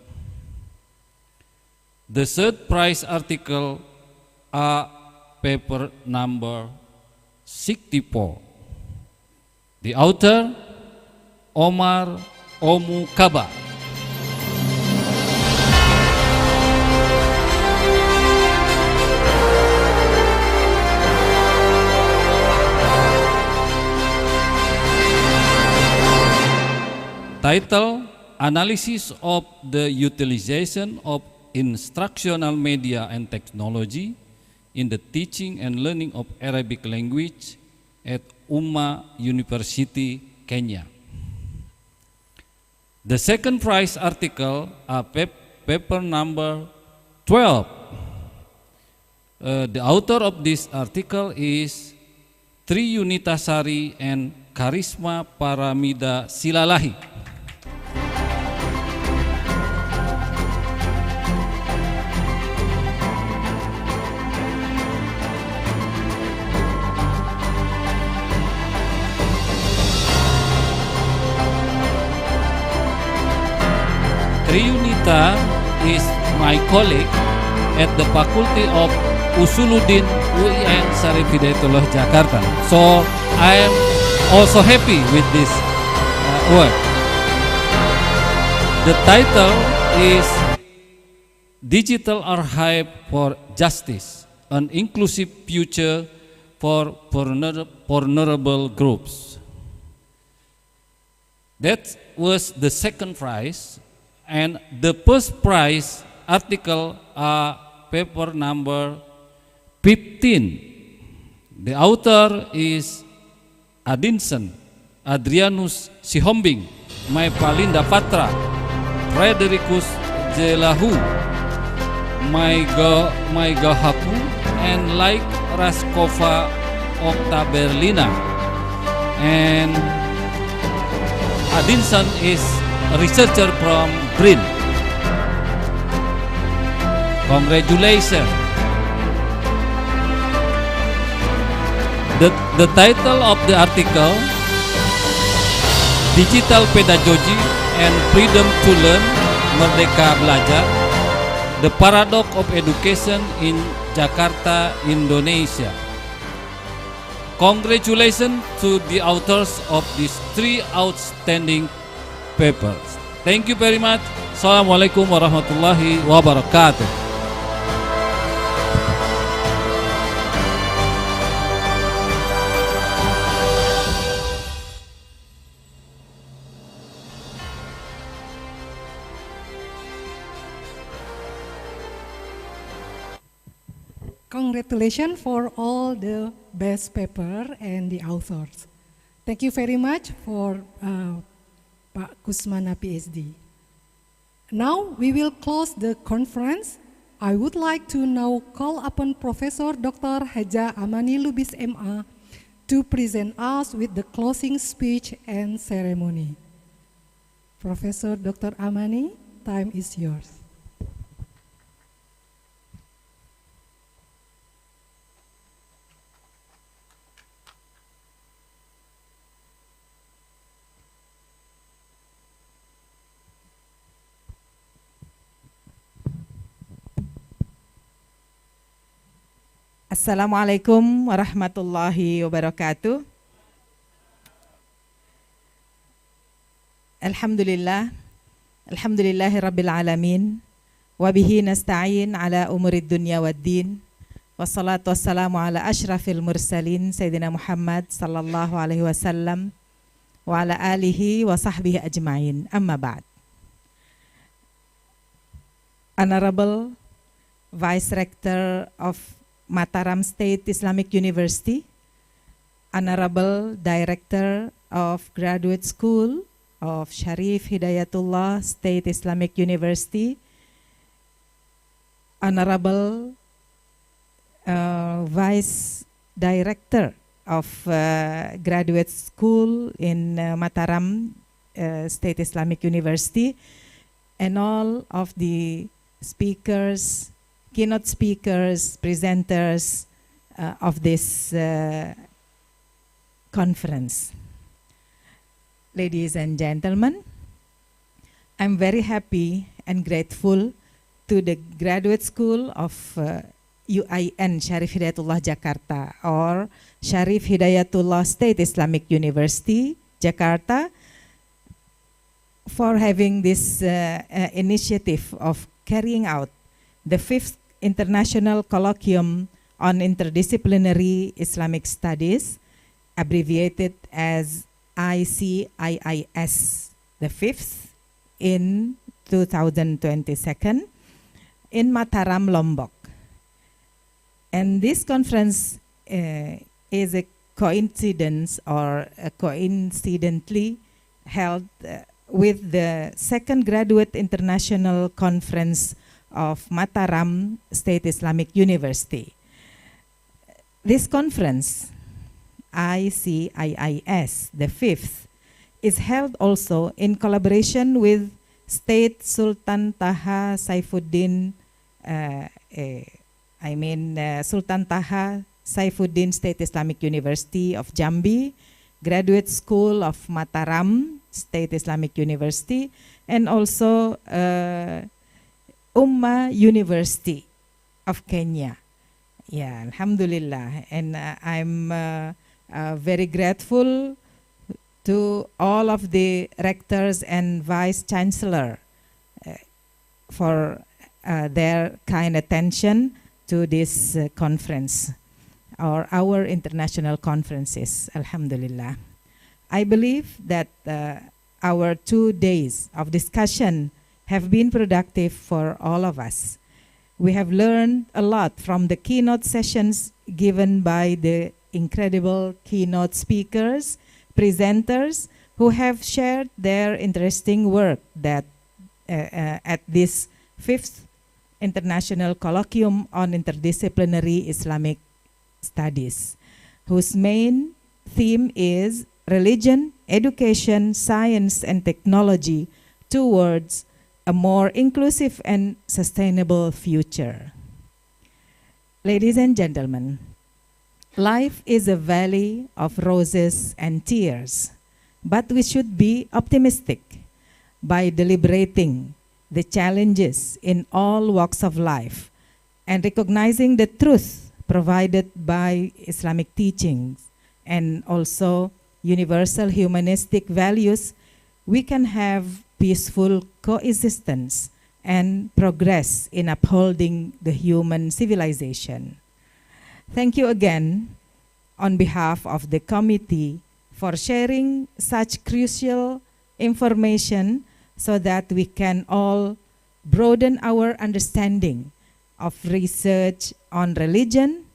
The third prize article are paper number 64. The author, Omar Omukaba. Title, Analysis of the Utilization of Instructional Media and Technology in the teaching and learning of Arabic language at Umma University, Kenya. The second prize article, paper number 12. The author of this article is Tri Yunitasari and Karisma Paramida Silalahi. Triunita is my colleague at the Faculty of Usuluddin UIN Syarif Hidayatullah Jakarta. So I am also happy with this work. The title is Digital Archive for Justice, an Inclusive Future for Vulnerable Groups. That was the second prize. And the first prize article, paper number 15. The author is Adinson Adrianus Sihombing, Maipalinda Patra, Fredericus Jelahu, Maigahaku, and like Raskova Octaberlina. And Adinson is a researcher from Brin. Congratulations. The title of the article, Digital Pedagogy and Freedom to Learn, Merdeka Belajar, The Paradox of Education in Jakarta, Indonesia. Congratulations to the authors of these three outstanding papers. Thank you very much. Assalamualaikum warahmatullahi wabarakatuh. Congratulations for all the best paper and the authors. Thank you very much for Pak Kusmana PhD. Now we will close the conference. I would like to now call upon Professor Dr. Haja Amani Lubis MA to present us with the closing speech and ceremony. Professor Dr. Amani, time is yours. Assalamualaikum warahmatullahi wabarakatuh. Alhamdulillahi rabbil alamin. Wabihi nasta'in ala umurid dunya waddin. Wassalatu wassalamu ala ashrafil mursalin Sayyidina Muhammad sallallahu alaihi wasallam wa ala alihi wa sahbihi ajma'in. Amma ba'd. Honorable Vice Rector of Mataram State Islamic University, Honorable Director of Graduate School of Syarif Hidayatullah State Islamic University, Honorable Vice Director of Graduate School in Mataram State Islamic University, and all of the speakers, keynote speakers, presenters of this conference. Ladies and gentlemen, I'm very happy and grateful to the Graduate School of UIN Syarif Hidayatullah Jakarta, or Syarif Hidayatullah State Islamic University, Jakarta, for having this initiative of carrying out the 5th International Colloquium on Interdisciplinary Islamic Studies, abbreviated as ICIIS, the 5th in 2022 in Mataram, Lombok. And this conference is a coincidence or coincidentally held with the second Graduate International Conference of Mataram State Islamic University. This conference, ICIIS, the fifth, is held also in collaboration with State Sultan Taha Saifuddin, Sultan Taha Saifuddin State Islamic University of Jambi, Graduate School of Mataram State Islamic University, and also Ummah University of Kenya. Yeah, Alhamdulillah. And I'm very grateful to all of the rectors and vice chancellor for their kind attention to this conference or our international conferences, Alhamdulillah. I believe that our 2 days of discussion have been productive for all of us. We have learned a lot from the keynote sessions given by the incredible keynote speakers, presenters, who have shared their interesting work that at this 5th International Colloquium on Interdisciplinary Islamic Studies, whose main theme is religion, education, science, and technology towards a more inclusive and sustainable future. Ladies and gentlemen, life is a valley of roses and tears, but we should be optimistic by deliberating the challenges in all walks of life and recognizing the truth provided by Islamic teachings and also universal humanistic values. We can have peaceful coexistence and progress in upholding the human civilization. Thank you again on behalf of the committee for sharing such crucial information so that we can all broaden our understanding of research on religion,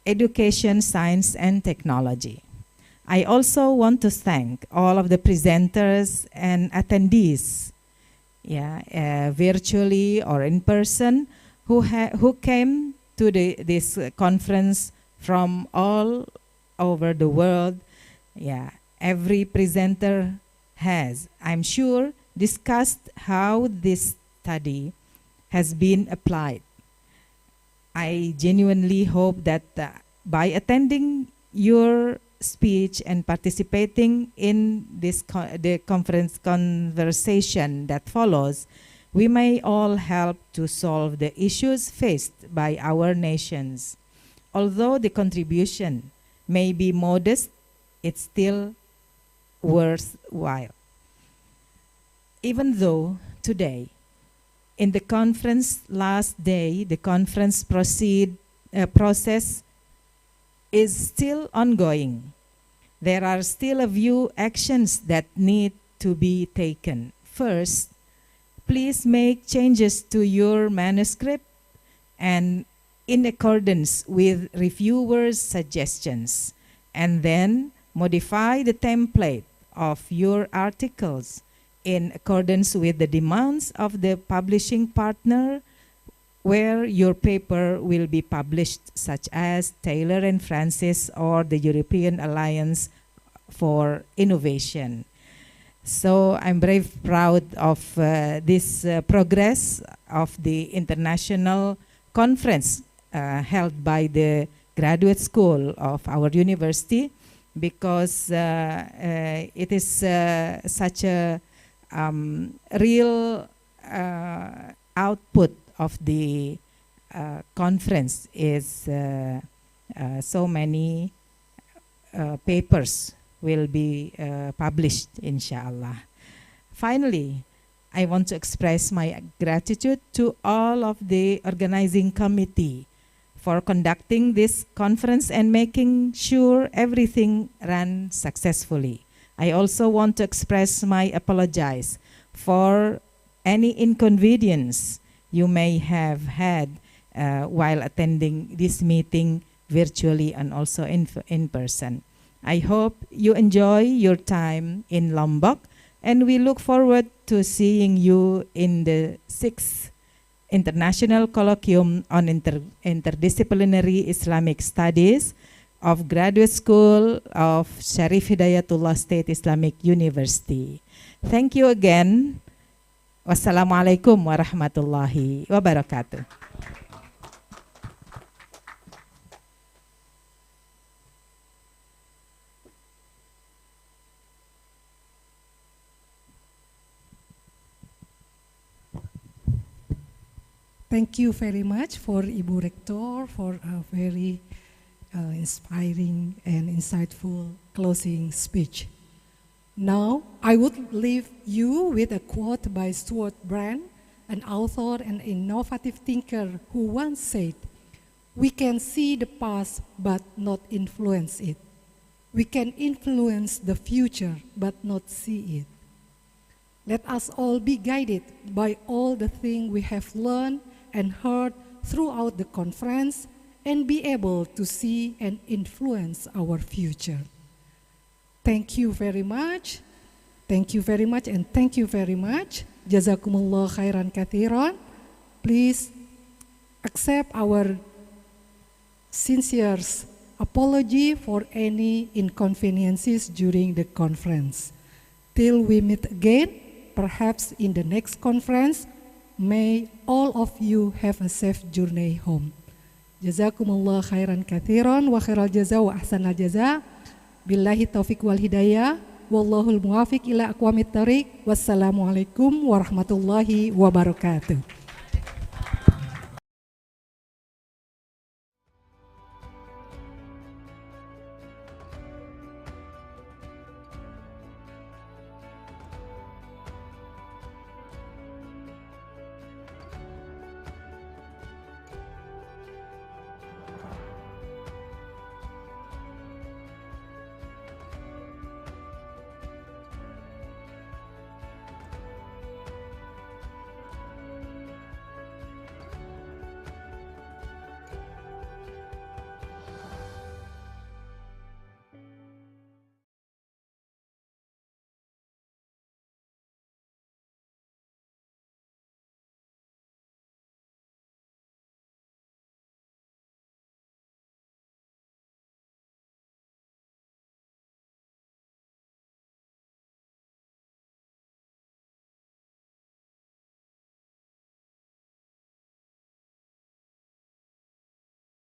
education, science, and technology. I also want to thank all of the presenters and attendees, virtually or in person, who came to this conference from all over the world. Every presenter has, I'm sure, discussed how this study has been applied. I genuinely hope that by attending your speech and participating in this the conference conversation that follows, we may all help to solve the issues faced by our nations. Although the contribution may be modest, it's still worthwhile. Even though today, in the conference last day, the conference process is still ongoing. There are still a few actions that need to be taken. First, please make changes to your manuscript and in accordance with reviewers' suggestions, and then modify the template of your articles in accordance with the demands of the publishing partner where your paper will be published, such as Taylor and Francis or the European Alliance for Innovation. So I'm very proud of this progress of the international conference held by the graduate school of our university, because it is such a real output of the conference is so many papers will be published, inshallah. Finally, I want to express my gratitude to all of the organizing committee for conducting this conference and making sure everything ran successfully. I also want to express my apologies for any inconvenience you may have had while attending this meeting virtually and also in person. I hope you enjoy your time in Lombok, and we look forward to seeing you in the 6th International Colloquium on Interdisciplinary Islamic Studies of Graduate School of Sharif Hidayatullah State Islamic University. Thank you again. Wassalamualaikum warahmatullahi wabarakatuh. Thank you very much for Ibu Rektor for a very inspiring and insightful closing speech. Now, I would leave you with a quote by Stuart Brand, an author and innovative thinker who once said, "We can see the past but not influence it. We can influence the future but not see it." Let us all be guided by all the things we have learned and heard throughout the conference and be able to see and influence our future. Thank you very much. Thank you very much and thank you very much. Jazakumullah khairan kathiran. Please accept our sincere apology for any inconveniences during the conference. Till we meet again, perhaps in the next conference, may all of you have a safe journey home. Jazakumullah khairan kathiran wa khairal jaza wa ahsanal jaza. Billahi taufiq wal hidayah. Wallahul muwafiq ila aqwamit thariq. Wassalamualaikum warahmatullahi wabarakatuh.